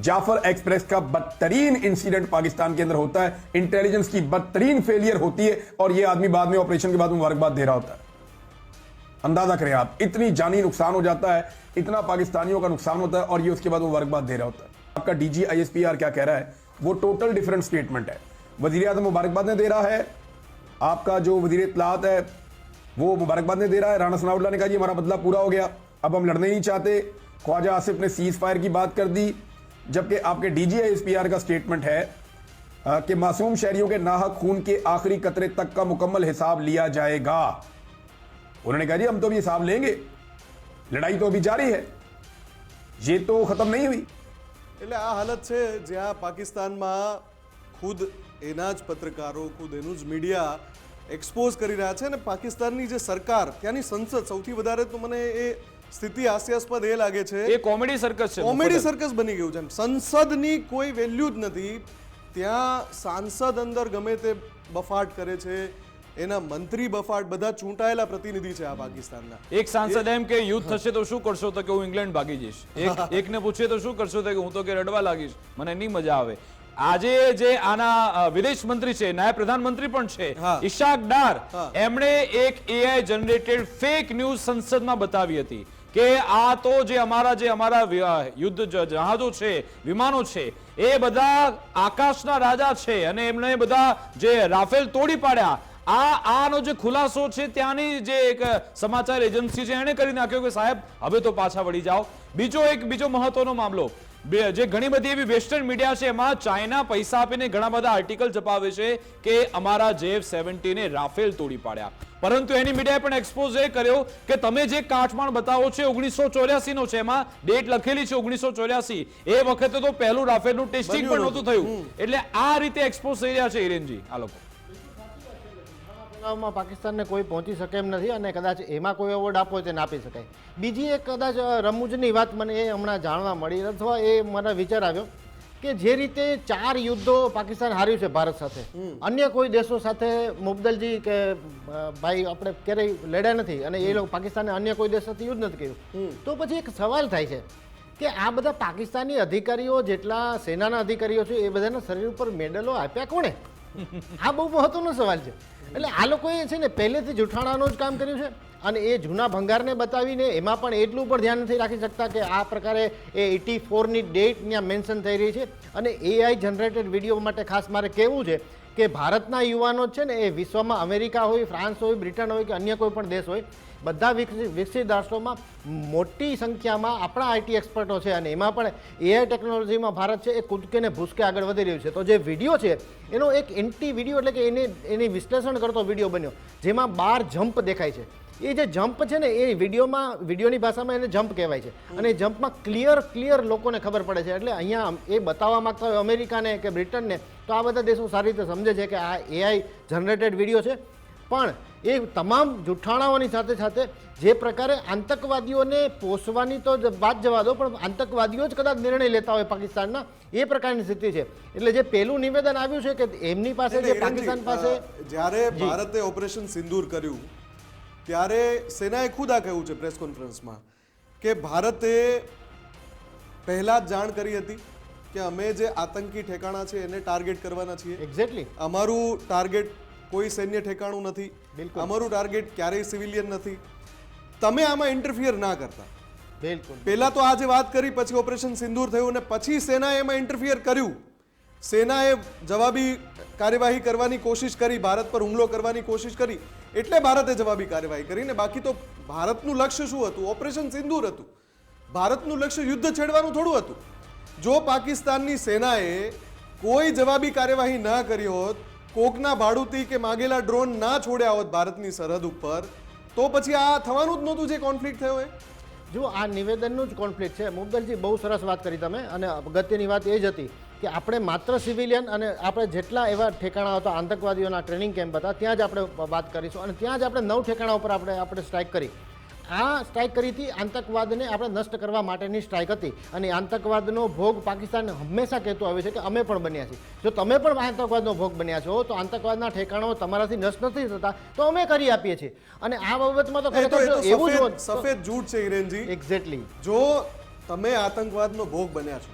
जाफर एक्सप्रेस का बदतरीन इंसिडेंट पाकिस्तान के अंदर होता है, इंटेलिजेंस की बदतरीन फेलियर होती है और ये आदमी बाद में ऑपरेशन के बाद मुबारकबाद दे रहा होता है. अंदाजा करें आप, इतनी जानी नुकसान हो जाता है, इतना पाकिस्तानियों का नुकसान होता है और ये उसके बाद मुबारकबाद दे रहा होता है. आपका DG ISPR क्या कह रहा है वो टोटल डिफरेंट स्टेटमेंट है. वजीर आज़म मुबारकबाद नहीं दे रहा है, आपका जो वजीर इत्तलात है वो मुबारकबाद नहीं दे रहा है. राना सनाउल्लाह ने कहा जी हमारा बदला पूरा हो गया, अब हम लड़ने नहीं चाहते. ख्वाजा आसिफ ने सीज फायर की बात कर दी, जबकि आपके DG ISPR का स्टेटमेंट है कि मासूम शहरियों के नाहक खून के आखिरी कतरे तक का मुकम्मल हिसाब लिया जाएगा. उन्होंने कहा जी हम तो अभी हिसाब लेंगे, लड़ाई तो अभी जारी है, ये तो खत्म नहीं हुई. એટલે આ હાલત છે જ્યાં પાકિસ્તાનમાં ખુદ એના જ પત્રકારો, ખુદ એનું જ મીડિયા એક્સપોઝ કરી રહ્યા છે. અને પાકિસ્તાનની જે સરકાર, ત્યાંની સંસદ, સૌથી વધારે તો મને એ સ્થિતિ હાસ્યાસ્પદ એ લાગે છે, એ કોમેડી સર્કસ છે, કોમેડી સર્કસ બની ગયું છે. સંસદની કોઈ વેલ્યુ જ નથી, ત્યાં સાંસદ અંદર ગમે તે બફાટ કરે છે, એના મંત્રી બફાટ, બધા ચૂંટાયેલા પ્રતિનિધિ છે આ પાકિસ્તાનના. એક સાંસદ એમ કે યુદ્ધ થશે તો શું કરશો, તો કે હું ઇંગ્લેન્ડ ભાગી જઈશ. એકને પૂછે તો શું કરશો, તો કે હું તો કે રડવા લાગીશ, મને નહીં મજા આવે. આજે જે આના વિદેશ મંત્રી છે, નાયબ પ્રધાનમંત્રી પણ છે, ઇશાક ડાર, એમણે એક AI જનરેટેડ ફેક ન્યૂઝ સંસદમાં બતાવી હતી કે આ તો જે અમારા યુદ્ધ જહાજો છે, વિમાનો છે, એ બધા આકાશના રાજા છે અને એમણે બધા જે રાફેલ તોડી પાડ્યા. આનો જે ખુલાસો છે ત્યાંની જે એક સમાચાર એજન્સી છે એણે કરી નાખ્યો કે સાહેબ હવે તો પાછા વળી જાઓ. બીજો મહત્વનો મામલો, જે ઘણી બધી એવી વેસ્ટર્ન મીડિયા છે એમાં ચાઇના પૈસા આપીને ઘણા બધા આર્ટિકલ છપાવે છે કે અમારા JF-17 ને રાફેલ તોડી પાડ્યા, પરંતુ એની મીડિયાએ પણ એક્સપોઝ એ કર્યો કે તમે જે કાટમાળ બતાવો છો 1984 નો છે, એમાં ડેટ લખેલી છે 1984, એ વખતે તો પહેલું રાફેલનું ટેસ્ટિંગ પણ નહોતું થયું. એટલે આ રીતે એક્સપોઝ થઈ રહ્યા છે હિરેનજી આ લોકો. પાકિસ્તાનને કોઈ પહોંચી શકે એમ નથી અને કદાચ એમાં કોઈ એવોર્ડ આપવો હોય તેને આપી શકાય. બીજી એક કદાચ રમૂજની વાત મને એ હમણાં જાણવા મળી અથવા એ મને વિચાર આવ્યો કે જે રીતે 4 યુદ્ધો પાકિસ્તાન હાર્યું છે ભારત સાથે, અન્ય કોઈ દેશો સાથે મુફદ્દલજી કે ભાઈ આપણે ક્યારેય લડ્યા નથી અને એ લોકો પાકિસ્તાને અન્ય કોઈ દેશ સાથે યુદ્ધ નથી કર્યું. તો પછી એક સવાલ થાય છે કે આ બધા પાકિસ્તાની અધિકારીઓ, જેટલા સેનાના અધિકારીઓ છે, એ બધાના શરીર ઉપર મેડલો આપ્યા કોણે? આ બહુ મહત્વનો સવાલ છે. એટલે આ લોકોએ છે ને પહેલેથી જૂઠાણાનું જ કામ કર્યું છે અને એ જૂના ભંગારને બતાવીને એમાં પણ એટલું પણ ધ્યાન નથી રાખી શકતા કે આ પ્રકારે એ 84ની ડેટ ત્યાં મેન્શન થઈ રહી છે. અને AI જનરેટેડ વિડીયો માટે ખાસ મારે કહેવું છે કે ભારતના યુવાનો છે ને એ વિશ્વમાં અમેરિકા હોય, ફ્રાન્સ હોય, બ્રિટન હોય કે અન્ય કોઈ પણ દેશ હોય, બધા વિકસિત રાષ્ટ્રોમાં મોટી સંખ્યામાં આપણા આઈટી એક્સપર્ટો છે અને એમાં પણ એઆઈ ટેકનોલોજીમાં ભારત છે એ કૂદકે ને ભૂસકે આગળ વધી રહ્યું છે. તો જે વિડીયો છે એનો એક એન્ટી વિડીયો એટલે કે એની વિશ્લેષણ કરતો વિડીયો બન્યો જેમાં 12 જમ્પ દેખાય છે. એ જે જમ્પ છે ને એ વિડીયોની ભાષામાં એને જમ્પ કહેવાય છે અને એ જમ્પમાં ક્લિયર લોકોને ખબર પડે છે. એટલે અહીંયા એ બતાવવા માંગતા હોય અમેરિકાને કે બ્રિટનને તો આ બધા દેશો સારી રીતે સમજે છે કે આ એઆઈ જનરેટેડ વિડીયો છે. પણ એ તમામ જુઠ્ઠાણાઓની સાથે જે પ્રકારે આતંકવાદીઓને પોષવાની તો વાત જવા દો, પણ આતંકવાદીઓ જ કદાચ નિર્ણય લેતા હોય પાકિસ્તાનના, એ પ્રકારની સ્થિતિ છે. એટલે જે પહેલું નિવેદન આવ્યું છે કે એમની પાસે જે પાકિસ્તાન પાસે જ્યારે ભારતે ઓપરેશન સિંદૂર કર્યું ત્યારે સેનાએ ખુદ આ કહ્યું છે પ્રેસ કોન્ફરન્સમાં કે ભારતે પહેલા જ જાણ કરી હતી કે અમે જે આતંકી ઠેકાણા છે એને ટાર્ગેટ કરવાના છીએ. એક્ઝેક્ટલી અમારું ટાર્ગેટ કોઈ સૈન્ય ઠેકાણું નથી, બિલકુલ. અમારું ટાર્ગેટ ક્યારેય સિવિલિયન નથી. તમે આમાં ઇન્ટરફિયર ના કરતા. બિલકુલ. પહેલા તો આજે વાત કરી, પછી ઓપરેશન સિંદૂર થયું અને પછી સેનાએ એમાં ઇન્ટરફિયર કર્યું. સેનાએ જવાબી કાર્યવાહી કરવાની કોશિશ કરી, ભારત પર હુમલો કરવાની કોશિશ કરી, એટલે ભારતે જવાબી કાર્યવાહી કરી. ને બાકી તો ભારતનું લક્ષ્ય શું હતું? ઓપરેશન સિંદૂર હતું. ભારતનું લક્ષ્ય યુદ્ધ છેડવાનું થોડું હતું. જો પાકિસ્તાનની સેનાએ કોઈ જવાબી કાર્યવાહી ના કરી હોત, કોકના ભાડુતી કે માગેલા ડ્રોન ના છોડ્યા હોત ભારતની સરહદ ઉપર, તો પછી આ થવાનું જ નહોતું જે કોન્ફ્લિક્ટ થયો એ. જો આ નિવેદનનું જ કોન્ફ્લિક્ટ છે. મુબદલજી, બહુ સરસ વાત કરી તમે અને અગત્યની વાત એ જ હતી કે આપણે માત્ર સિવિલિયન અને આપણે જેટલા એવા ઠેકાણા હતા આતંકવાદીઓના ટ્રેનિંગ કેમ્પ હતા ત્યાં જ આપણે વાત કરીશું અને ત્યાં જ આપણે 9 ઠેકાણા ઉપર આપણે સ્ટ્રાઇક કરી. આ સ્ટ્રાઇક કરી હતી આતંકવાદને આપણે નષ્ટ કરવા માટેની સ્ટ્રાઇક હતી અને આતંકવાદનો ભોગ પાકિસ્તાન હંમેશા કહેતું આવે છે કે અમે પણ બન્યા છીએ. જો તમે પણ આતંકવાદનો ભોગ બન્યા છો તો આતંકવાદના ઠેકાણો તમારાથી નષ્ટ નથી થતા તો અમે કરી આપીએ છીએ. અને આ બાબતમાં તો એવું જ સફેદ જૂઠ છે હિરેનજી. એક્ઝેક્ટલી. જો તમે આતંકવાદનો ભોગ બન્યા છો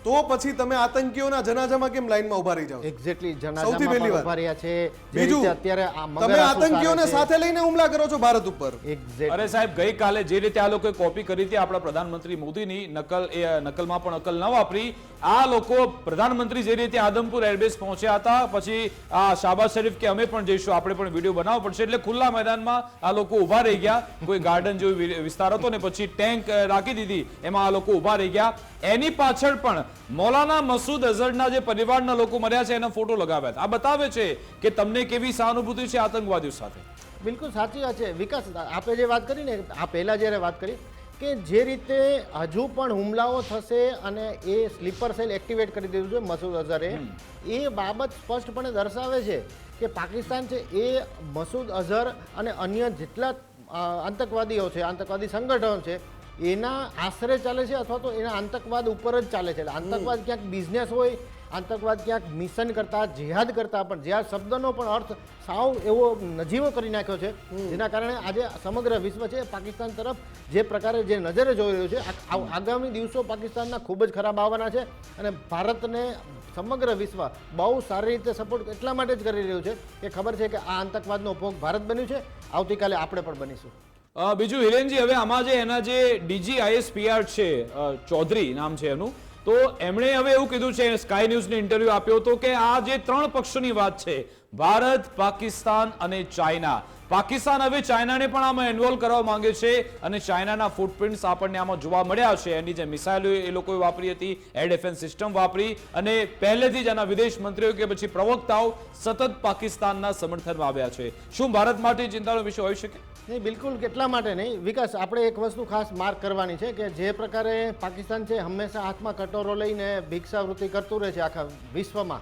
તો પછી તમે આતંકીઓના જનાજામાં કેમ લાઈનમાં ઉભા રહી જાઓ? એક્ઝેક્ટલી. સૌથી પહેલી વાત. ઉભા રહ્યા છે. બીજું, અત્યારે તમે આતંકીઓને સાથે લઈને હુમલા કરો છો ભારત ઉપર. અરે સાહેબ, ગઈકાલે જે રીતે આ લોકોએ કોપી કરી હતી આપણા પ્રધાનમંત્રી મોદીની, નકલમાં પણ અકલ ન વાપરી. આ લોકો પ્રધાનમંત્રી જે રીતે આદમપુર એરબેઝ પહોંચ્યા હતા, પછી આ શાહબાઝ શરીફ કે અમે પણ જઈશું, આપણે પણ વિડીયો બનાવવો પડશે, એટલે ખુલ્લા મેદાનમાં આ લોકો ઉભા રહી ગયા. કોઈ ગાર્ડન જેવો વિસ્તાર હતો ને પછી ટેન્ક રાખી દીધી, એમાં આ લોકો ઉભા રહી ગયા. એની પાછળ પણ મૌલાના મસૂદ અઝહરના જે પરિવારના લોકો મર્યા છે એના ફોટો લગાવ્યા હતા. આ બતાવે છે કે તમને કેવી સહાનુભૂતિ છે આતંકવાદીઓ સાથે. બિલકુલ સાચી વાત છે. વિકાસ, આપણે જે વાત કરી ને આ પહેલા જ્યારે વાત કરી કે જે રીતે હજુ પણ હુમલાઓ થશે અને એ સ્લીપર સેલ એક્ટિવેટ કરી દીધું છે મસૂદ અઝહરે, એ બાબત સ્પષ્ટપણે દર્શાવે છે કે પાકિસ્તાન છે એ મસૂદ અઝહર અને અન્ય જેટલા આતંકવાદીઓ છે, આતંકવાદી સંગઠનો છે, એના આશરે ચાલે છે અથવા તો એના આતંકવાદ ઉપર જ ચાલે છે. આતંકવાદ ક્યાંક બિઝનેસ હોય, આતંકવાદ ક્યાંક મિશન કરતા, જિહાદ કરતા, પણ જિહાદ શબ્દનો પણ અર્થ સાવ એવો નજીવો કરી નાખ્યો છે, જેના કારણે આજે સમગ્ર વિશ્વ છે પાકિસ્તાન તરફ જે પ્રકારે જે નજરે જોઈ રહ્યું છે. આગામી દિવસો પાકિસ્તાનના ખૂબ જ ખરાબ આવવાના છે અને ભારતને સમગ્ર વિશ્વ બહુ સારી રીતે સપોર્ટ એટલા માટે જ કરી રહ્યું છે કે ખબર છે કે આ આતંકવાદનો ભોગ ભારત બન્યું છે, આવતીકાલે આપણે પણ બનીશું. બીજું હિરેનજી, હવે આમાં જે એના જે DGISPR છે, ચૌધરી નામ છે એનું, તો એમણે હવે એવું કીધું છે, સ્કાય ન્યૂઝને ઇન્ટરવ્યુ આપ્યો હતો કે આ જે 3 પક્ષોની વાત છે, ભારત, પાકિસ્તાન અને ચાઇના, પાકિસ્તાન હવે ચાઇનાને પણ આમાં ઇન્વોલ્વ કરવા માંગે છે અને ચાઇનાના ફૂટપ્રિન્ટ્સ આપણને આમાં જોવા મળ્યા છે. એની જે મિસાઇલો એ લોકોએ વાપરી હતી, એર ડિફેન્સ સિસ્ટમ વાપરી, અને પહેલેથી જ એના વિદેશ મંત્રીઓ કે પછી પ્રવક્તાઓ સતત પાકિસ્તાનના સમર્થનમાં આવ્યા છે. શું ભારત માટે ચિંતાનો વિષય હોઈ શકે? નહીં, બિલકુલ કેટલા માટે નહીં. વિકાસ, આપણે એક વસ્તુ ખાસ માર્ક કરવાની છે કે જે પ્રકારે પાકિસ્તાન છે હંમેશા હાથમાં કટોરો લઈને ભિક્ષાવૃત્તિ કરતું રહે છે આખા વિશ્વમાં,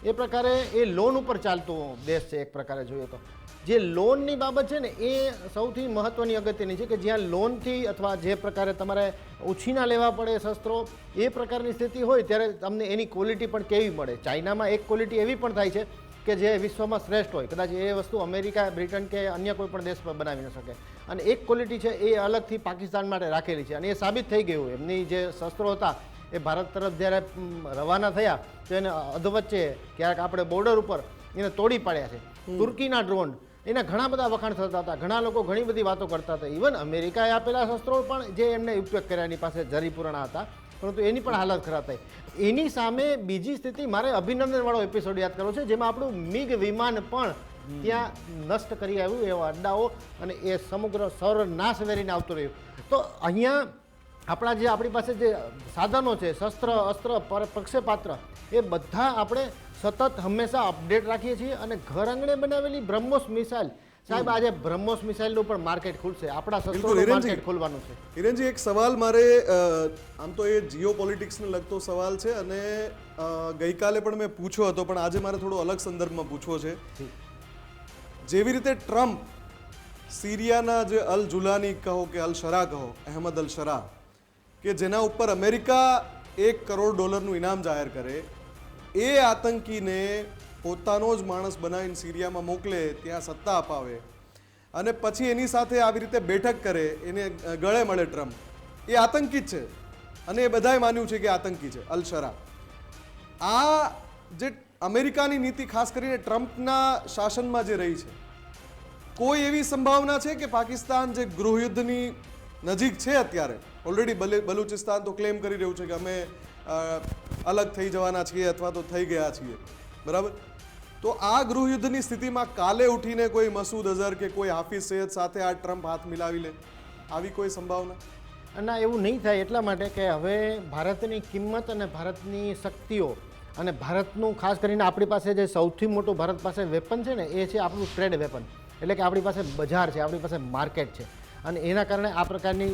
એ પ્રકારે એ લોન ઉપર ચાલતું દેશ છે. એક પ્રકારે જોઈએ તો જે લોનની બાબત છે ને એ સૌથી મહત્વની અગત્યની છે કે જ્યાં લોનથી અથવા જે પ્રકારે તમારે ઉછીના લેવા પડે શસ્ત્રો, એ પ્રકારની સ્થિતિ હોય ત્યારે તમને એની ક્વોલિટી પણ કેવી મળે. ચાઇનામાં એક ક્વોલિટી એવી પણ થાય છે કે જે વિશ્વમાં શ્રેષ્ઠ હોય, કદાચ એ વસ્તુ અમેરિકા, બ્રિટન કે અન્ય કોઈ પણ દેશ બનાવી ન શકે. અને એક ક્વોલિટી છે એ અલગથી પાકિસ્તાન માટે રાખેલી છે અને એ સાબિત થઈ ગયું. એમની જે શસ્ત્રો હતા એ ભારત તરફ જ્યારે રવાના થયા તો એને અધવચ્ચે ક્યાંક આપણે બોર્ડર ઉપર એને તોડી પાડ્યા છે. તુર્કીના ડ્રોન, એના ઘણા બધા વખાણ થતા હતા, ઘણા લોકો ઘણી બધી વાતો કરતા હતા. ઇવન અમેરિકાએ આપેલા શસ્ત્રો પણ જે એમને ઉપયોગ કર્યા એની પાસે જરીપૂર્ણા હતા, પરંતુ એની પણ હાલત ખરાબ થઈ. એની સામે બીજી સ્થિતિ, મારે અભિનંદનવાળો એપિસોડ યાદ કરવો છે જેમાં આપણું મિગ વિમાન પણ ત્યાં નષ્ટ કરી આવ્યું એવા અડ્ડાઓ, અને એ સમગ્ર સર્વનાશ વેરીને આવતું રહ્યું. તો અહીંયા આપણી પાસે જે સાધનો છે, શસ્ત્ર અસ્ત્ર પ્રક્ષેપાત્ર, એ બધા આપણે સતત હંમેશા અપડેટ રાખીએ છીએ. અને ઘર આંગણે બનાવેલી બ્રહ્મોસ મિસાઇલ, સાહેબ આજે બ્રહ્મોસ મિસાઇલનું પણ માર્કેટ ખુલશે, આપણા શસ્ત્રોનું માર્કેટ ખોલવાનું છે. હિરેનજી, એક સવાલ મારે, આમ તો એ જીઓ પોલિટિક્સને લગતો સવાલ છે અને ગઈકાલે પણ મેં પૂછ્યો હતો, પણ આજે મારે થોડો અલગ સંદર્ભમાં પૂછવો છે. જેવી રીતે ટ્રમ્પ સિરિયાના જે અલ જુલાની કહો કે અલ શરા કહો, અહેમદ અલ શરા, કે જેના ઉપર અમેરિકા $1 કરોડ ઇનામ જાહેર કરે, એ આતંકીને પોતાનો જ માણસ બનાવીને સિરિયામાં મોકલે, ત્યાં સત્તા અપાવે અને પછી એની સાથે આવી રીતે બેઠક કરે, એને ગળે મળે ટ્રમ્પ, એ આતંકી જ છે અને એ બધાએ માન્યું છે કે આતંકી છે અલ શરા. આ જે અમેરિકાની નીતિ ખાસ કરીને ટ્રમ્પના શાસનમાં જે રહી છે, કોઈ એવી સંભાવના છે કે પાકિસ્તાન જે ગૃહયુદ્ધની નજીક છે અત્યારે, ઓલરેડી બલુચિસ્તાન તો ક્લેમ કરી રહ્યું છે કે અમે અલગ થઈ જવાના છીએ અથવા તો થઈ ગયા છીએ, બરાબર, તો આ ગૃહયુદ્ધની સ્થિતિમાં કાલે ઉઠીને કોઈ મસૂદ અઝહર કે કોઈ હાફિઝ સૈયદ સાથે આ ટ્રમ્પ હાથ મિલાવી લે, આવી કોઈ સંભાવના? ના, એવું નહીં થાય. એટલા માટે કે હવે ભારતની કિંમત અને ભારતની શક્તિઓ અને ભારતનું ખાસ કરીને આપણી પાસે જે સૌથી મોટું ભારત પાસે વેપન છે ને, એ છે આપણું ટ્રેડ વેપન. એટલે કે આપણી પાસે બજાર છે, આપણી પાસે માર્કેટ છે, અને એના કારણે આ પ્રકારની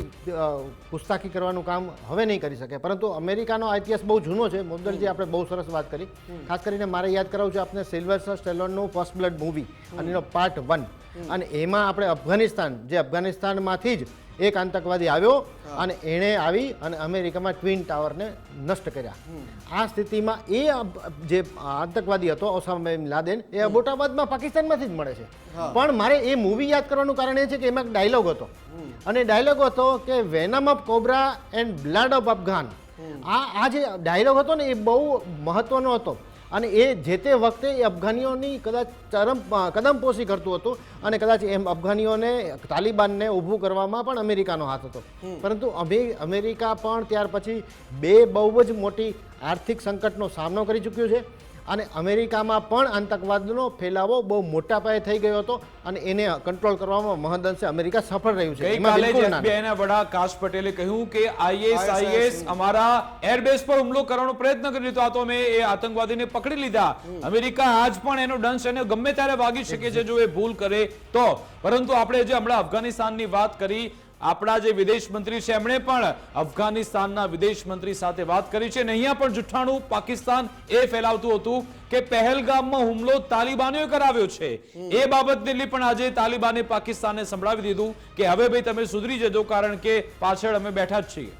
પુસ્તાકી કરવાનું કામ હવે નહીં કરી શકે. પરંતુ અમેરિકાનો આ ઇતિહાસ બહુ જૂનો છે. મોદલજી, આપણે બહુ સરસ વાત કરી. ખાસ કરીને મારે યાદ કરાવવું છે આપને સિલ્વેસ્ટર સ્ટેલોનનું ફર્સ્ટ બ્લડ મૂવી અને એનો પાર્ટ 1, અને એમાં આપણે અફઘાનિસ્તાનમાંથી જ એક આતંકવાદી આવ્યો અને એણે આવી અને અમેરિકામાં ટ્વિન ટાવરને નષ્ટ કર્યા. આ સ્થિતિમાં એ જે આતંકવાદી હતો ઓસામા બિન લાદેન, એ અબોટાબાદમાં પાકિસ્તાનમાંથી જ મળે છે. પણ મારે એ મૂવી યાદ કરવાનું કારણ એ છે કે એમાં એક ડાયલોગ હતો, અને ડાયલોગ હતો કે venom of cobra and blood of Afghan. આ જે ડાયલોગ હતો ને, એ બહુ મહત્વનો હતો, અને એ જે તે વખતે એ અફઘાનીઓની કદાચ કદમપોશી કરતું હતું, અને કદાચ એમ અફઘાનીઓને તાલિબાનને ઊભું કરવામાં પણ અમેરિકાનો હાથ હતો. પરંતુ અમેરિકા પણ ત્યાર પછી 2 બહુ જ મોટી આર્થિક સંકટનો સામનો કરી ચૂક્યું છે, અને અમેરિકામાં પણ આતંકવાદનો ફેલાવો બહુ મોટા પાયે થઈ ગયો હતો, અને એને કંટ્રોલ કરવામાં મહદઅંશે અમેરિકા સફળ રહ્યું છે. ગઈકાલે એફબીઆઈના વડા કાશ પટેલે કહ્યું કે ISIS અમારા એરબેઝ પર હુમલો કરવાનો પ્રયત્ન કરી લીધો, તો અમે એ આતંકવાદીને પકડી લીધા. અમેરિકા આજ પણ એનો દંશ એને ગમે ત્યારે વાગી શકે છે જો એ ભૂલ કરે તો. પરંતુ આપણે જે હમણાં અફઘાનિસ્તાનની વાત કરી, આપણા જે વિદેશ મંત્રી છે એમણે પણ અફઘાનિસ્તાનના વિદેશ મંત્રી સાથે વાત કરી છે, અને અહીંયા પણ જુઠ્ઠાણું પાકિસ્તાન એ ફેલાવતું હતું કે પહેલગામમાં હુમલો તાલિબાનોએ કરાવ્યો છે. એ બાબત દિલ્હી પણ આજે તાલિબાને પાકિસ્તાનને સંભળાવી દીધું કે હવે ભાઈ તમે સુધરી જજો, કારણ કે પાછળ અમે બેઠા જ છીએ.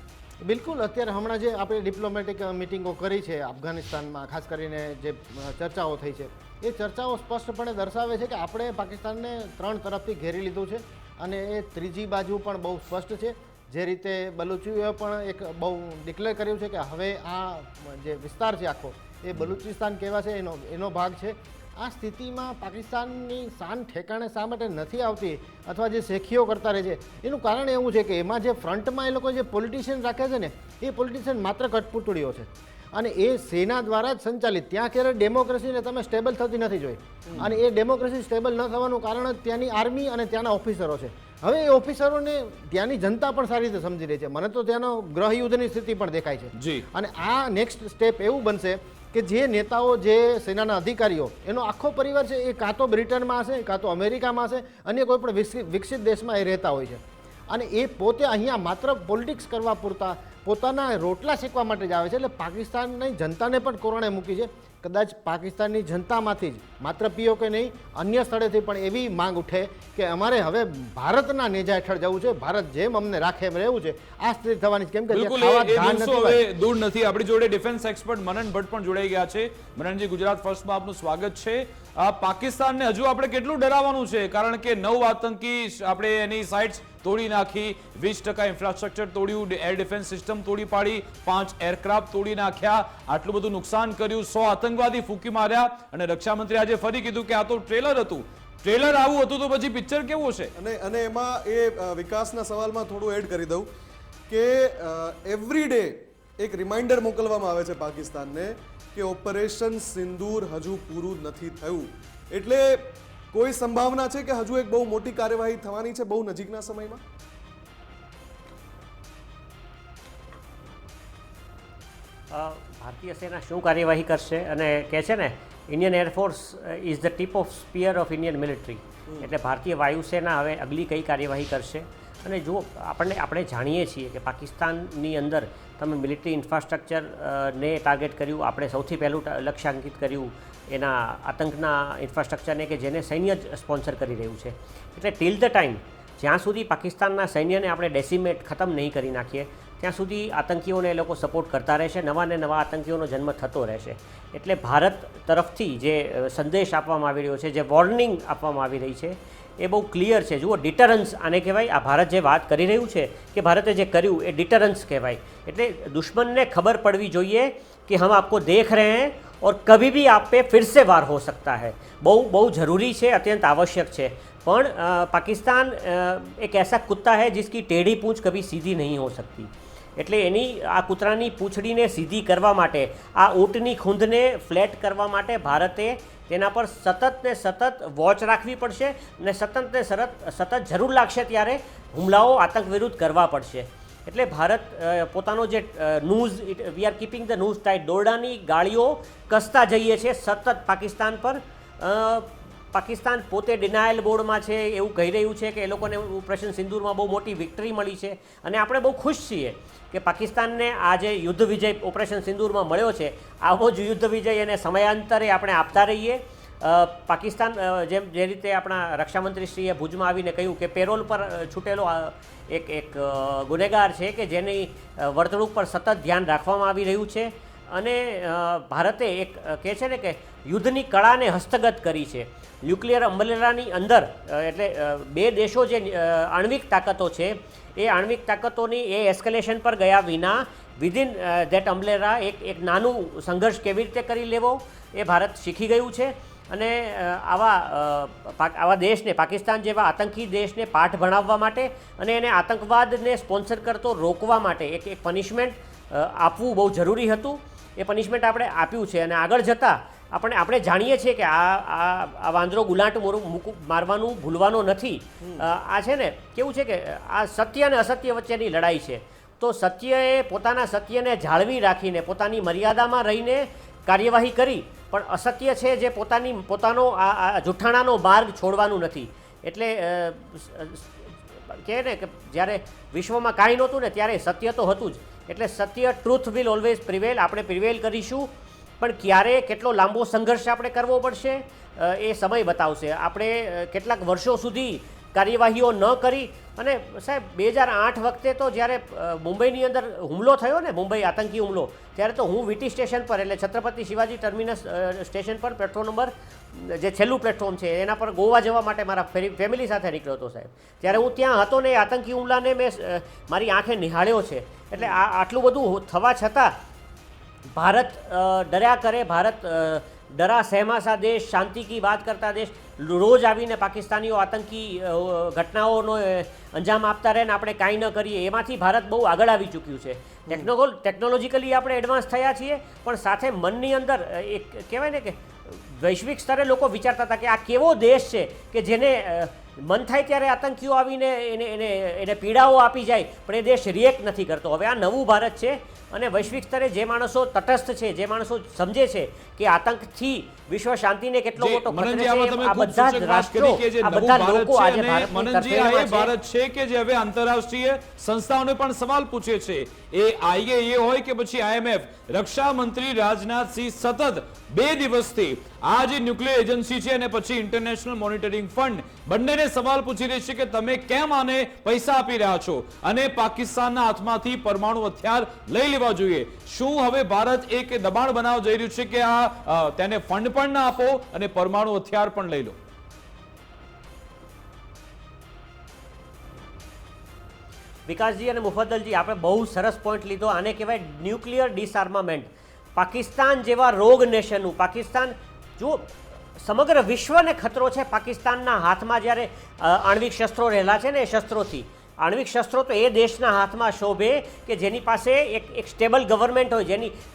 બિલકુલ. અત્યારે હમણાં જે આપણે ડિપ્લોમેટિક મિટિંગો કરી છે અફઘાનિસ્તાનમાં, ખાસ કરીને જે ચર્ચાઓ થઈ છે, એ ચર્ચાઓ સ્પષ્ટપણે દર્શાવે છે કે આપણે પાકિસ્તાનને 3 તરફથી ઘેરી લીધું છે, અને એ ત્રીજી બાજુ પણ બહુ સ્પષ્ટ છે. જે રીતે બલુચીઓએ પણ એક બહુ ડિક્લેર કર્યું છે કે હવે આ જે વિસ્તાર છે આખો, એ બલુચિસ્તાન કહેવાશે, એનો ભાગ છે. આ સ્થિતિમાં પાકિસ્તાનની શાન ઠેકાણે શા માટે નથી આવતી, અથવા જે શેખીઓ કરતા રહે છે, એનું કારણ એવું છે કે એમાં જે ફ્રન્ટમાં એ લોકો જે પોલિટિશિયન રાખે છે ને, એ પોલિટિશિયન માત્ર કઠપૂતળીઓ છે, અને એ સેના દ્વારા જ સંચાલિત. ત્યાં ક્યારેય ડેમોક્રેસીને તમે સ્ટેબલ થતી નથી જોઈ, અને એ ડેમોક્રેસી સ્ટેબલ ન થવાનું કારણ ત્યાંની આર્મી અને ત્યાંના ઓફિસરો છે. હવે એ ઓફિસરોને ત્યાંની જનતા પણ સારી રીતે સમજી રહી છે. મને તો ત્યાંનો ગૃહયુદ્ધની સ્થિતિ પણ દેખાય છે. અને આ નેક્સ્ટ સ્ટેપ એવું બનશે કે જે નેતાઓ, જે સેનાના અધિકારીઓ, એનો આખો પરિવાર છે, એ કાં તો બ્રિટનમાં હશે, કાં તો અમેરિકામાં હશે, અન્ય કોઈ પણ વિકસિત દેશમાં એ રહેતા હોય છે, અને એ પોતે અહીંયા માત્ર પોલિટિક્સ કરવા પૂરતા પોતાના રોટલા શેકવા માટે જ આવે છે. એટલે પાકિસ્તાનની જનતાને પણ કોરોણે મૂકી છે. કદાચ પાકિસ્તાનની જનતામાંથી જ માત્ર પીઓકે નહીં, અન્ય સ્થળેથી પણ એવી માંગ ઉઠે કે અમારે હવે ભારતના નેજા હેઠળ જવું છે, ભારત જેમ અમને રાખે એમ રહેવું છે. આ સ્થિતિ થવાની છે, કેમ કે હવે દૂર નથી. આપણી જોડે ડિફેન્સ એક્સપર્ટ મનન ભટ્ટ પણ જોડાઈ ગયા છે. મનનજી, ગુજરાત ફર્સ્ટમાં આપનું સ્વાગત છે. પાકિસ્તાનને હજુ આપણે કેટલું ડરાવવાનું છે, કારણ કે 9 આતંકી આપણે એની સાઇટ્સ તોડી નાખી, 20% ઇન્ફ્રાસ્ટ્રક્ચર તોડ્યું, એર ડિફેન્સ સિસ્ટમ તોડી પાડી, 5 એરક્રાફ્ટ તોડી નાખ્યા, આટલું બધું નુકસાન કર્યું, 100 આતંકવાદી ફૂંકી માર્યા, અને રક્ષામંત્રી આજે ફરી કીધું કે આ તો ટ્રેલર હતું. ટ્રેલર આવું હતું તો પછી પિક્ચર કેવું હશે? અને એમાં એ વિકાસના સવાલમાં થોડું એડ કરી દઉં કે એવરી ડે એક રિમાઇન્ડર મોકલવામાં આવે છે પાકિસ્તાનને કે ઓપરેશન સિંદૂર હજુ પૂરું નથી થયું. એટલે કોઈ સંભાવના છે કે હજુ એક બહુ મોટી કાર્યવાહી થવાની છે બહુ નજીકના સમયમાં? ભારતીય સેના શું કાર્યવાહી કરશે, અને કહે છે ને Indian air force is the tip of spear of Indian military, એટલે ભારતીય વાયુસેના હવે અગલી કઈ કાર્યવાહી કરશે. અને જો આપણે જાણીએ છીએ કે પાકિસ્તાનની અંદર તમે મિલિટરી ઇન્ફ્રાસ્ટ્રક્ચરને ટાર્ગેટ કર્યું, આપણે સૌથી પહેલું લક્ષ્યાંકિત કર્યું એના આતંકના ઇન્ફ્રાસ્ટ્રક્ચરને કે જેને સૈન્ય જ સ્પોન્સર કરી રહ્યું છે. એટલે ટીલ ધ ટાઈમ જ્યાં સુધી પાકિસ્તાનના સૈન્યને આપણે ડેસિમેટ ખતમ નહીં કરી નાખીએ ત્યાં સુધી આતંકીઓને એ લોકો સપોર્ટ કરતા રહેશે, નવા ને નવા આતંકીઓનો જન્મ થતો રહેશે. એટલે ભારત તરફથી જે સંદેશ આપવામાં આવી રહ્યો છે, જે વોર્નિંગ આપવામાં આવી રહી છે, એ બહુ ક્લિયર છે. જુઓ, ડિટરન્સ આને કહેવાય. આ ભારત જે વાત કરી રહ્યું છે કે ભારતે જે કર્યું એ ડિટરન્સ કહેવાય. એટલે દુશ્મનને ખબર પડવી જોઈએ कि हम आपको देख रहे हैं और कभी भी आप पे फिर से वार हो सकता है. બહુ જરૂરી છે, અત્યંત આવશ્યક છે. પણ પાકિસ્તાન એક ऐसा कुत्ता है जिसकी टेढ़ी पूंछ कभी सीधी नहीं हो सकती. એટલે એની આ કૂતરાની પૂંછડીને સીધી કરવા માટે, આ ઊંટની ખૂંદને ફ્લેટ કરવા માટે ભારતે તેના પર સતત વોચ રાખવી પડશે અને સતત જરૂર લાગશે ત્યારે હુમલાઓ આતંક વિરુદ્ધ કરવા પડશે. એટલે ભારત પોતાનો જે news we are keeping the news tight, દોરડાની ગાળીઓ કસતા જઈએ છીએ સતત પાકિસ્તાન પર. પાકિસ્તાન પોતે ડિનાયલ બોર્ડમાં છે, એવું કહી રહ્યું છે કે એ લોકોને ઓપરેશન સિંદૂરમાં બહુ મોટી વિક્ટરી મળી છે અને આપણે બહુ ખુશ છીએ કે પાકિસ્તાનને આ જે યુદ્ધ વિજય ઓપરેશન સિંદૂરમાં મળ્યો છે, આવો જ યુદ્ધ વિજય એને સમયાંતરે આપણે આપતા રહીએ. પાકિસ્તાન જે રીતે આપણા રક્ષામંત્રીશ્રીએ ભુજમાં આવીને કહ્યું કે પેરોલ પર છૂટેલો એક ગુનેગાર છે કે જેની વર્તણૂક પર સતત ધ્યાન રાખવામાં આવી રહ્યું છે. અને ભારતે એક કહે છે ને કે યુદ્ધની કળાને હસ્તગત કરી છે. ન્યુક્લિયર અમ્બ્રેલાની અંદર, એટલે બે દેશો જે આણ્વિક તાકાતો છે એ આણ્વિક તાકાતોની એ એસ્કેલેશન પર ગયા વિના વિધિન ધેટ અમ્બ્રેલા એક નાનું સંઘર્ષ કેવી રીતે કરી લેવો એ ભારત શીખી ગયું છે. અને આવા દેશને, પાકિસ્તાન જેવા આતંકી દેશને પાઠ ભણાવવા માટે અને એને આતંકવાદને સ્પોન્સર કરતો રોકવા માટે એક પનિશમેન્ટ આપવું બહુ જરૂરી હતું. એ પનિશમેન્ટ આપણે આપ્યું છે અને આગળ જતાં આપણે જાણીએ છીએ કે આ વાંદરો ગુલાંટ મારવાનું ભૂલવાનો નથી. આ છે ને કેવું છે કે આ સત્ય અને અસત્ય વચ્ચેની લડાઈ છે. તો સત્યએ પોતાના સત્યને જાળવી રાખીને પોતાની મર્યાદામાં રહીને કાર્યવાહી કરી, પણ અસત્ય છે જે પોતાનો આ જુઠ્ઠાણાનો માર્ગ છોડવાનું નથી. એટલે કહે ને કે જ્યારે વિશ્વમાં કાંઈ નહોતું ને ત્યારે સત્ય તો હતું જ. એટલે સત્ય, ટ્રુથ વિલ ઓલવેઝ પ્રિવેલ. આપણે પ્રિવેલ કરીશું, પણ ક્યારે કેટલો લાંબો સંઘર્ષ આપણે કરવો પડશે એ સમય બતાવશે. આપણે કેટલાક વર્ષો સુધી કાર્યવાહીઓ ન કરી, અને સાહેબ 2008 વખતે તો જ્યારે મુંબઈની અંદર હુમલો થયો ને, મુંબઈ આતંકી હુમલો, ત્યારે તો હું વીટી સ્ટેશન પર, એટલે છત્રપતિ શિવાજી ટર્મિનસ સ્ટેશન પર પ્લેટફોર્મ નંબર જે છેલ્લું પ્લેટફોર્મ છે એના પર ગોવા જવા માટે મારા ફેમિલી સાથે નીકળ્યો હતો સાહેબ. ત્યારે હું ત્યાં હતો ને એ આતંકી હુમલાને મેં મારી આંખે નિહાળ્યો છે. એટલે આટલું બધું થવા છતાં ભારત ડર્યા કરે, ભારત ડરા સહેમા સા દેશ, શાંતિ કી વાત કરતા દેશ, રોજ આવીને પાકિસ્તાનીઓ આતંકી ઘટનાઓનો અંજામ આપતા રહે ને આપણે કાંઈ ન કરીએ. એમાંથી ભારત બહુ આગળ આવી ચૂક્યું છે. ટેકનોલોજીકલી આપણે એડવાન્સ થયા છીએ, પણ સાથે મનની અંદર એક કહેવાય ને કે વૈશ્વિક સ્તરે લોકો વિચારતા હતા કે આ કેવો દેશ છે કે જેને મન થાય ત્યારે આતંકીઓ આવીને એને પીડાઓ આપી જાય, પણ એ દેશ રિએક્ટ નથી કરતો. હવે આ નવું ભારત છે અને વૈશ્વિક સ્તરે જે માણસો તટસ્થ છે, જે માણસો સમજે છે કે આતંકથી વિશ્વ શાંતિને કેટલો મોટો ખતરો છે, આ બધા જ રાષ્ટ્રો, આ બધા લોકો આજે ભારત છે કે જે હવે આંતરરાષ્ટ્રીય સંસ્થાઓને પણ સવાલ પૂછે છે. એ આઈએએ હોય કે પછી આઈએમએફ, રક્ષા મંત્રી રાજનાથસિંહ સતત 2 દિવસથી આ જે ન્યુક્લિયર એજન્સી છે અને પછી ઇન્ટરનેશનલ મોનિટરિંગ ફંડ બંનેને સવાલ પૂછી રહી છે કે તમે કેમ આને પૈસા આપી રહ્યા છો અને પાકિસ્તાનના હાથમાંથી પરમાણુ હથિયાર લઈ લેવા જોઈએ. શું હવે ભારત એક દબાણ બનાવવા જઈ રહ્યું છે કે આ તેને ફંડ પણ ના આપો અને પરમાણુ હથિયાર પણ લઈ લો? વિકાસજી અને મુફદ્દલજી, આપણે બહુ સરસ પોઈન્ટ લીધો. આને કહેવાય ન્યુક્લિયર ડિસઆર્મામેન્ટ. પાકિસ્તાન જેવા રોગ નેશનનું, પાકિસ્તાન જો સમગ્ર વિશ્વને ખતરો છે પાકિસ્તાનના હાથમાં જ્યારે આણ્વિક શસ્ત્રો રહેલા છે ને, એ શસ્ત્રોથી. આણ્વિક શસ્ત્રો તો એ દેશના હાથમાં શોભે કે જેની પાસે એક સ્ટેબલ ગવર્મેન્ટ હોય,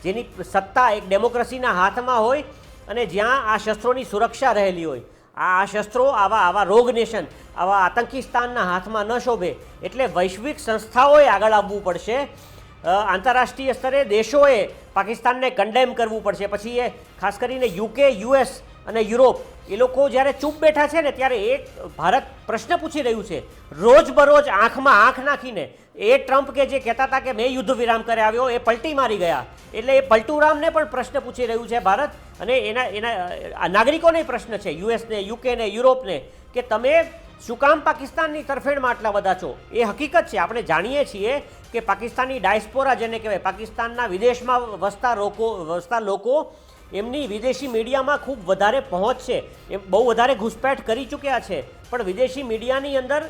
જેની સત્તા એક ડેમોક્રેસીના હાથમાં હોય અને જ્યાં આ શસ્ત્રોની સુરક્ષા રહેલી હોય. આ શસ્ત્રો આવા રોગ નેશન આવા આતંકિસ્તાનના હાથમાં ન શોભે એટલે વૈશ્વિક સંસ્થાઓએ આગળ આવવું પડશે. આંતરરાષ્ટ્રીય સ્તરે દેશોએ પાકિસ્તાનને કન્ડેમ કરવું પડશે. પછી એ ખાસ કરીને યુકે, યુએસ અને યુરોપ એ લોકો જ્યારે ચૂપ બેઠા છે ને ત્યારે એક ભારત પ્રશ્ન પૂછી રહ્યું છે રોજબરોજ આંખમાં આંખ નાખીને. એ ટ્રમ્પ કે જે કહેતા હતા કે મેં યુદ્ધ વિરામ કરે આવ્યો એ પલટી મારી ગયા. એટલે એ પલટુરામને પણ પ્રશ્ન પૂછી રહ્યું છે ભારત, અને એના નાગરિકોને પ્રશ્ન છે યુએસને, યુકેને, યુરોપને કે તમે શું કામ પાકિસ્તાનની તરફેણમાં આટલા બધા છો. એ હકીકત છે, આપણે જાણીએ છીએ કે પાકિસ્તાની ડાયસ્પોરા જેને કહેવાય, પાકિસ્તાનના વિદેશમાં વસતા લોકો એમની વિદેશી મીડિયામાં ખૂબ વધારે પહોંચ છે, એ બહુ વધારે ઘૂસપેઠ કરી ચૂક્યા છે. પણ વિદેશી મીડિયાની અંદર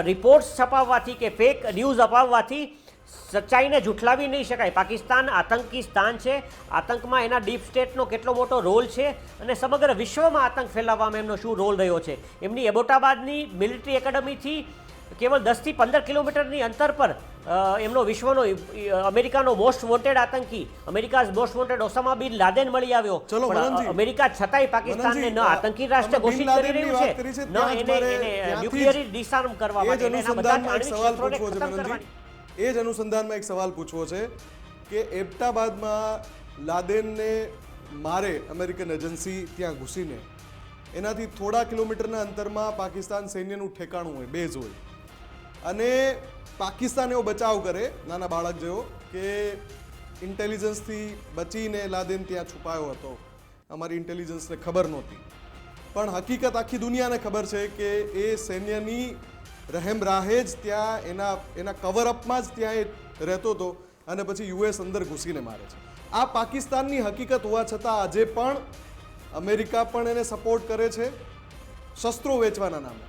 રિપોર્ટ્સ છપાવવાથી કે ફેક ન્યૂઝ અપાવવાથી સચ્ચાઈને જૂઠલાવી નહીં શકાય. પાકિસ્તાન આતંકી સ્થાન છે, આતંકમાં એના ડીપ સ્ટેટનો કેટલો મોટો રોલ છે અને સમગ્ર વિશ્વમાં આતંક ફેલાવવામાં એમનો શું રોલ રહ્યો છે. એમની એબોટાબાદની મિલિટરી એકેડમીથી કેવળ 10 થી 15 કિલોમીટરની અંતર પર એમનો વિશ્વનો અમેરિકાનો મોસ્ટ વોન્ટેડ આતંકી, અમેરિકાઝ મોસ્ટ વોન્ટેડ ઓસામા બિન લાદેન મળી આવ્યો. ચલો, મનનજી, અમેરિકા છતાંય પાકિસ્તાનને ન આતંકી રાષ્ટ્ર ઘોષિત કરી રહ્યું છે, ન એને ન્યુક્લિયર ડિસઆર્મ કરવા માટે, એના બધા આણ્વિક શસ્ત્રોને ખતમ કરવાની. એ જ અનુસંધાનમાં એક સવાલ પૂછવો છે કે એબટાબાદમાં લાદેનને મારે અમેરિકન એજન્સી ત્યાં ઘૂસીને એનાથી થોડા કિલોમીટરના અંતરમાં પાકિસ્તાન સૈન્યનું ઠેકાણું હોય, બેઝ હોય, અને પાકિસ્તાન એવો બચાવ કરે નાના બાળક જેવો કે ઇન્ટેલિજન્સથી બચીને લાદેન ત્યાં છુપાયો હતો, અમારી ઇન્ટેલિજન્સને ખબર નહોતી. પણ હકીકત આખી દુનિયાને ખબર છે કે એ સૈન્યની રહેમ રાહે જ ત્યાં એના કવરઅપમાં જ ત્યાં એ રહેતો હતો અને પછી યુએસ અંદર ઘૂસીને મારે છે. આ પાકિસ્તાનની હકીકત હોવા છતાં આજે પણ અમેરિકા પણ એને સપોર્ટ કરે છે શસ્ત્રો વેચવાના નામે.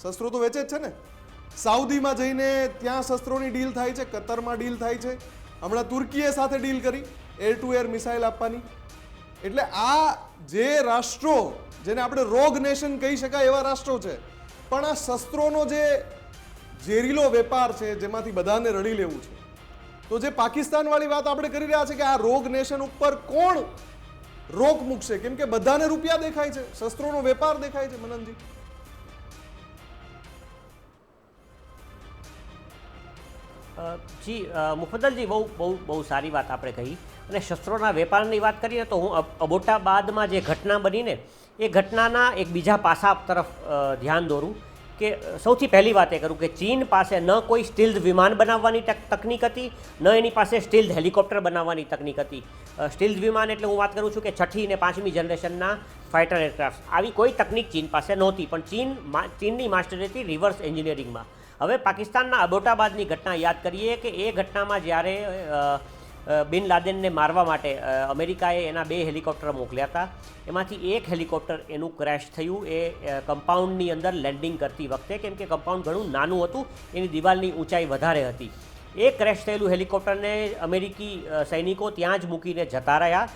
શસ્ત્રો તો વેચે જ છે ને. સાઉદીમાં જઈને ત્યાં શસ્ત્રોની ડીલ થાય છે, કતરમાં ડીલ થાય છે, હમણાં તુર્કીએ સાથે ડીલ કરી એર ટુ એર મિસાઇલ આપવાની. એટલે આ જે રાષ્ટ્રો જેને આપણે રોગ નેશન કહી શકાય એવા રાષ્ટ્રો છે, પણ આ શસ્ત્રોનો જે ઝેરીલો વેપાર છે જેમાંથી બધાને રડી લેવું છે, તો જે પાકિસ્તાન વાળી વાત આપણે કરી રહ્યા છે કે આ રોગ નેશન ઉપર કોણ રોક મૂકશે, કેમ કે બધાને રૂપિયા દેખાય છે, શસ્ત્રોનો વેપાર દેખાય છે. મનનજી, જી મુફદ્દલજી, બહુ સારી વાત આપણે કહી. અને શસ્ત્રોના વેપારની વાત કરીએ તો હું અબોટાબાદમાં જે ઘટના બનીને એ ઘટનાના એક બીજા પાસા તરફ ધ્યાન દોરું કે સૌથી પહેલી વાત એ કરું કે ચીન પાસે ન કોઈ સ્ટીલ્ડ વિમાન બનાવવાની તકનીક હતી, ન એની પાસે સ્ટીલ્ડ હેલિકોપ્ટર બનાવવાની તકનીક હતી. સ્ટીલ્ડ વિમાન એટલે હું વાત કરું છું કે 6ઠી અને 5મી જનરેશનના ફાઇટર એરક્રાફ્ટ, આવી કોઈ તકનીક ચીન પાસે નહોતી. પણ ચીનની માસ્ટરી હતી રિવર્સ એન્જિનિયરિંગમાં. હવે પાકિસ્તાનના અબોટાબાદની ઘટના યાદ કરીએ કે એ ઘટનામાં જ્યારે બિન લાદેનને મારવા માટે અમેરિકાએ એના 2 હેલિકોપ્ટર મોકલ્યા હતા. એમાંથી એક હેલિકોપ્ટર એનું ક્રેશ થયું એ કમ્પાઉન્ડની અંદર લેન્ડિંગ કરતી વખતે, કેમ કે કમ્પાઉન્ડ ઘણું નાનું હતું, એની દિવાલની ઊંચાઈ વધારે હતી. એ ક્રેશ થયેલું હેલિકોપ્ટરને અમેરિકી સૈનિકો ત્યાં જ મૂકીને જતા રહ્યા.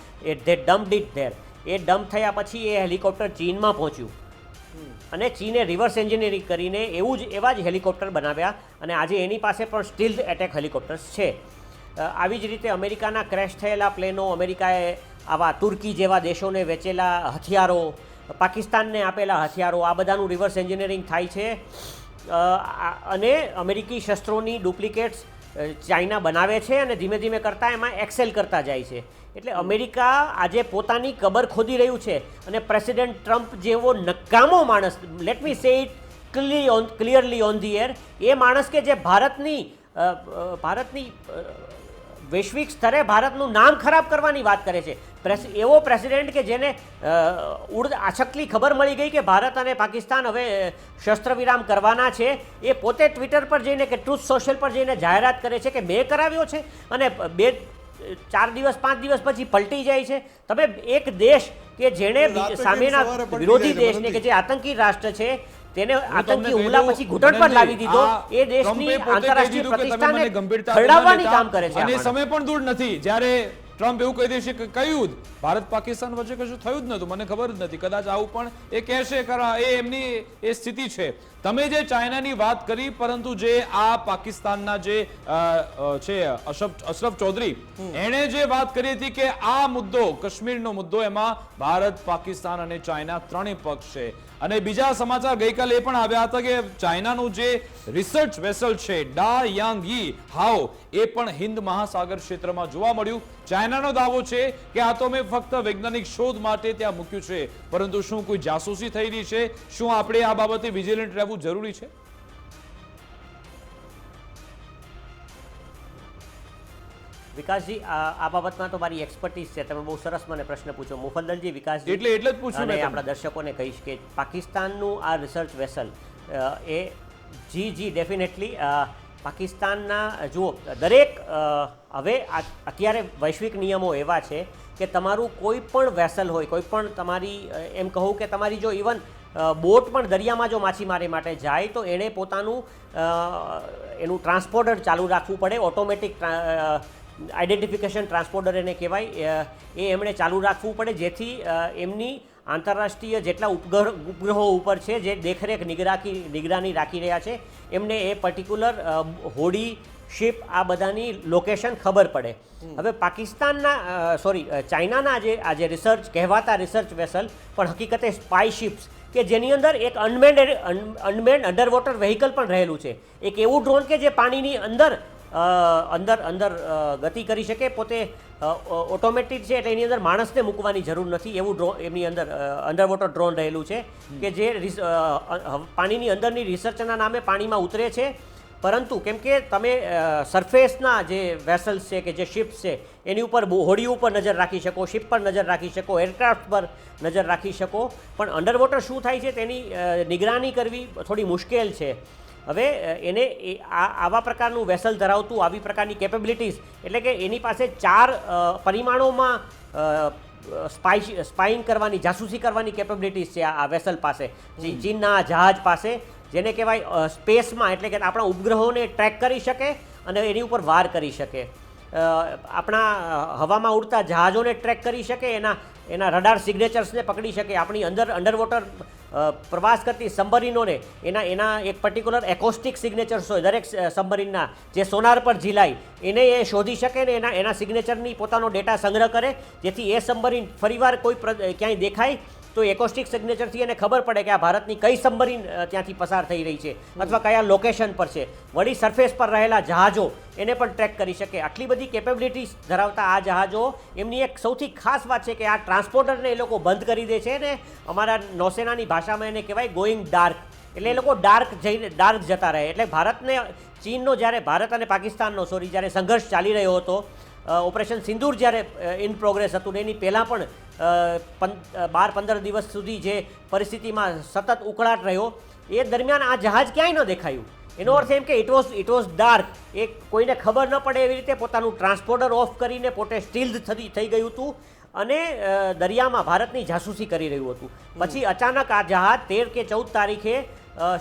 They dumped it there. એ ડમ્પ થયા પછી એ હેલિકોપ્ટર ચીનમાં પહોંચ્યું અને ચીને રિવર્સ એન્જિનિયરિંગ કરીને એવા જ હેલિકોપ્ટર બનાવ્યા અને આજે એની પાસે પણ સ્ટીલ્ડ એટેક હેલિકોપ્ટર્સ છે. આવી જ રીતે અમેરિકાના ક્રેશ થયેલા પ્લેનો, અમેરિકાએ આવા તુર્કી જેવા દેશોને વેચેલા હથિયારો, પાકિસ્તાનને આપેલા હથિયારો, આ બધાનું રિવર્સ એન્જિનિયરિંગ થાય છે. અને અમેરિકી શસ્ત્રોની ડુપ્લિકેટ્સ ચાઇના બનાવે છે અને ધીમે ધીમે કરતાં એમાં એક્સેલ કરતા જાય છે. એટલે અમેરિકા આજે પોતાની કબર ખોદી રહ્યું છે અને પ્રેસિડેન્ટ ટ્રમ્પ જેવો નકામો માણસ, let me say it clearly on the air, એ માણસ કે જે ભારતની વૈશ્વિક સ્તરે ભારતનું નામ ખરાબ કરવાની વાત કરે છે, એવો પ્રેસિડેન્ટ કે જેને આછકલી ખબર મળી ગઈ કે ભારત અને પાકિસ્તાન હવે શસ્ત્ર વિરામ કરવાના છે, એ પોતે ટ્વિટર પર જઈને કે ટ્રુથ સોશિયલ પર જઈને જાહેરાત કરે છે કે મેં કરાવ્યો છે અને 4 દિવસ 5 દિવસ પછી પલટી જાય છે. તમે એક દેશ કે જેણે સામેના વિરોધી દેશને કે જે આતંકી રાષ્ટ્ર છે તેને આતંકી હુમલા પછી ઘૂંટણ પર લાવી દીધો, એ દેશની આંતરરાષ્ટ્રીય પ્રતિષ્ઠાને ખરડાવવાની કામ કરે છે. અને સમય પણ દૂર નથી જ્યારે ટ્રમ્પ એવું કહી દેશે કે કયું ભારત પાકિસ્તાન વચ્ચે કશું થયું જ નતું, મને ખબર જ નથી. કદાચ આવું પણ એ કહેશે, એ એમની એ સ્થિતિ છે. તમે જે ચાઇનાની વાત કરી, પરંતુ જે આ પાકિસ્તાનના જે છે અશરફ ચૌધરી, એણે જે વાત કરી હતી કે આ મુદ્દો, કાશ્મીરનો મુદ્દો, એમાં ભારત, પાકિસ્તાન અને ચાઇના ત્રણેય પક્ષ છે. અને બીજા સમાચાર ગઈકાલે એ પણ આવ્યા હતા કે ચાઇનાનું જે રિસર્ચ વેસલ છે ડા યાંગ યી હાઓ એ પણ હિન્દ મહાસાગર ક્ષેત્રમાં જોવા મળ્યું. ચાઇનાનો દાવો છે કે આ તો મેં ફક્ત વૈજ્ઞાનિક શોધ માટે ત્યાં મૂક્યું છે, પરંતુ શું કોઈ જાસૂસી થઈ રહી છે? શું આપણે આ બાબતે વિજિલન્ટ રહેવું જરૂરી છે? વિકાસજી, આ બાબતમાં તો મારી એક્સપર્ટીઝ છે. તમે બહુ સરસ મને પ્રશ્ન પૂછો મુફદ્દલજી. વિકાસજી, એટલે જ પૂછ્યું અને મેં આપણા દર્શકોને કહીશ કે પાકિસ્તાનનું આ રિસર્ચ વેસલ એ જી ડેફિનેટલી પાકિસ્તાનના જુઓ દરેક હવે અત્યારે વૈશ્વિક નિયમો એવા છે કે તમારું કોઈ પણ વેસલ હોય, કોઈ પણ તમારી એમ કહું કે તમારી જો ઇવન બોટ પણ દરિયામાં જો માછીમારી માટે જાય તો એણે પોતાનું એનું ટ્રાન્સપોર્ટર ચાલુ રાખવું પડે. ઓટોમેટિક આઈડેન્ટિફિકેશન ટ્રાન્સપોર્ટર એને કહેવાય, એ એમણે ચાલુ રાખવું પડે, જેથી એમની આંતરરાષ્ટ્રીય જેટલા ઉપગ્રહો ઉપર છે જે દેખરેખ નિગરાની રાખી રહ્યા છે એમને એ પર્ટિક્યુલર હોડી, શિપ આ બધાની લોકેશન ખબર પડે. હવે પાકિસ્તાનના ચાઇનાના આજે રિસર્ચ કહેવાતા રિસર્ચ વેસલ પણ હકીકતે સ્પાય શિપ્સ કે જેની અંદર એક અનમેન્ડ અંડરવોટર વ્હીકલ પણ રહેલું છે. એક એવું ડ્રોન કે જે પાણીની અંદર ગતિ કરી શકે, પોતે ઓટોમેટિક છે એટલે એની અંદર માણસને મૂકવાની જરૂર નથી એવું એમની અંદર અંડરવોટર ડ્રોન રહેલું છે કે જે પાણીની અંદરની રિસર્ચના નામે પાણીમાં ઉતરે છે. પરંતુ કેમ કે તમે સરફેસના જે વેસલ્સ છે કે જે શિપ્સ છે એની ઉપર હોડી ઉપર નજર રાખી શકો, શિપ પર નજર રાખી શકો, એરક્રાફ્ટ પર નજર રાખી શકો, પણ અંડરવોટર શું થાય છે તેની નિગરાની કરવી થોડી મુશ્કેલ છે. હવે એને આવા પ્રકારનું વેસલ ધરાવતું, આવી પ્રકારની કેપેબિલિટીઝ, એટલે કે એની પાસે 4 પરિમાણોમાં સ્પાઇંગ કરવાની, જાસૂસી કરવાની કેપેબિલિટીઝ છે આ વેસલ પાસે, ચીનના જહાજ પાસે, જેને કહેવાય સ્પેસમાં, એટલે કે આપણા ઉપગ્રહોને ટ્રેક કરી શકે અને એની ઉપર વાર કરી શકે, આપણા હવામાં ઉડતા જહાજોને ટ્રેક કરી શકે, એના રડાર સિગ્નેચર્સને પકડી શકે, આપણી અંડરવોટર પ્રવાસ કરતી સબમરીનોને એના એક પર્ટિક્યુલર એકોસ્ટિક સિગ્નેચર્સ હોય દરેક સબમરીનના જે સોનાર પર ઝીલાય એને એ શોધી શકે ને એના સિગ્નેચરની પોતાનો ડેટા સંગ્રહ કરે, જેથી એ સબમરીન ફરીવાર કોઈ ક્યાંય દેખાય તો એકોસ્ટિક સિગ્નેચરથી એને ખબર પડે કે આ ભારતની કઈ સબમરીન ત્યાંથી પસાર થઈ રહી છે અથવા કયા લોકેશન પર છે. વળી સરફેસ પર રહેલા જહાજો એને પણ ટ્રેક કરી શકે. આટલી બધી કેપેબિલિટીઝ ધરાવતા આ જહાજો, એમની એક સૌથી ખાસ વાત છે કે આ ટ્રાન્સપોર્ટરને એ લોકો બંધ કરી દે છે ને અમારા નૌસેનાની ભાષામાં એને કહેવાય ગોઈંગ ડાર્ક, એટલે એ લોકો ડાર્ક જતા રહે. એટલે ચીનનો જ્યારે ભારત અને પાકિસ્તાનનો જ્યારે સંઘર્ષ ચાલી રહ્યો હતો, ઓપરેશન સિંદૂર જ્યારે ઇન પ્રોગ્રેસ હતું ને એની પહેલાં પણ 12-15 દિવસ સુધી જે પરિસ્થિતિમાં સતત ઉકળાટ રહ્યો, એ દરમિયાન આ જહાજ ક્યાંય ન દેખાયું. એનો અર્થ એમ કે ઇટ વોઝ ડાર્ક, એ કોઈને ખબર ન પડે એવી રીતે પોતાનું ટ્રાન્સપોર્ટર ઓફ કરીને પોતે સ્ટીલ્ડ થઈ ગયું હતું અને દરિયામાં ભારતની જાસૂસી કરી રહ્યું હતું. પછી અચાનક આ જહાજ 13 કે 14 તારીખે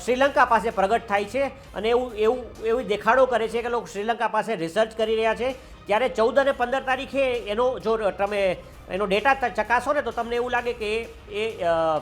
શ્રીલંકા પાસે પ્રગટ થાય છે અને એવું દેખાડો કરે છે કે લોકો શ્રીલંકા પાસે રિસર્ચ કરી રહ્યા છે. ત્યારે 14 અને 15 તારીખે જો તમે એનો ડેટા ચકાસો ને તો તમને એવું લાગે કે એ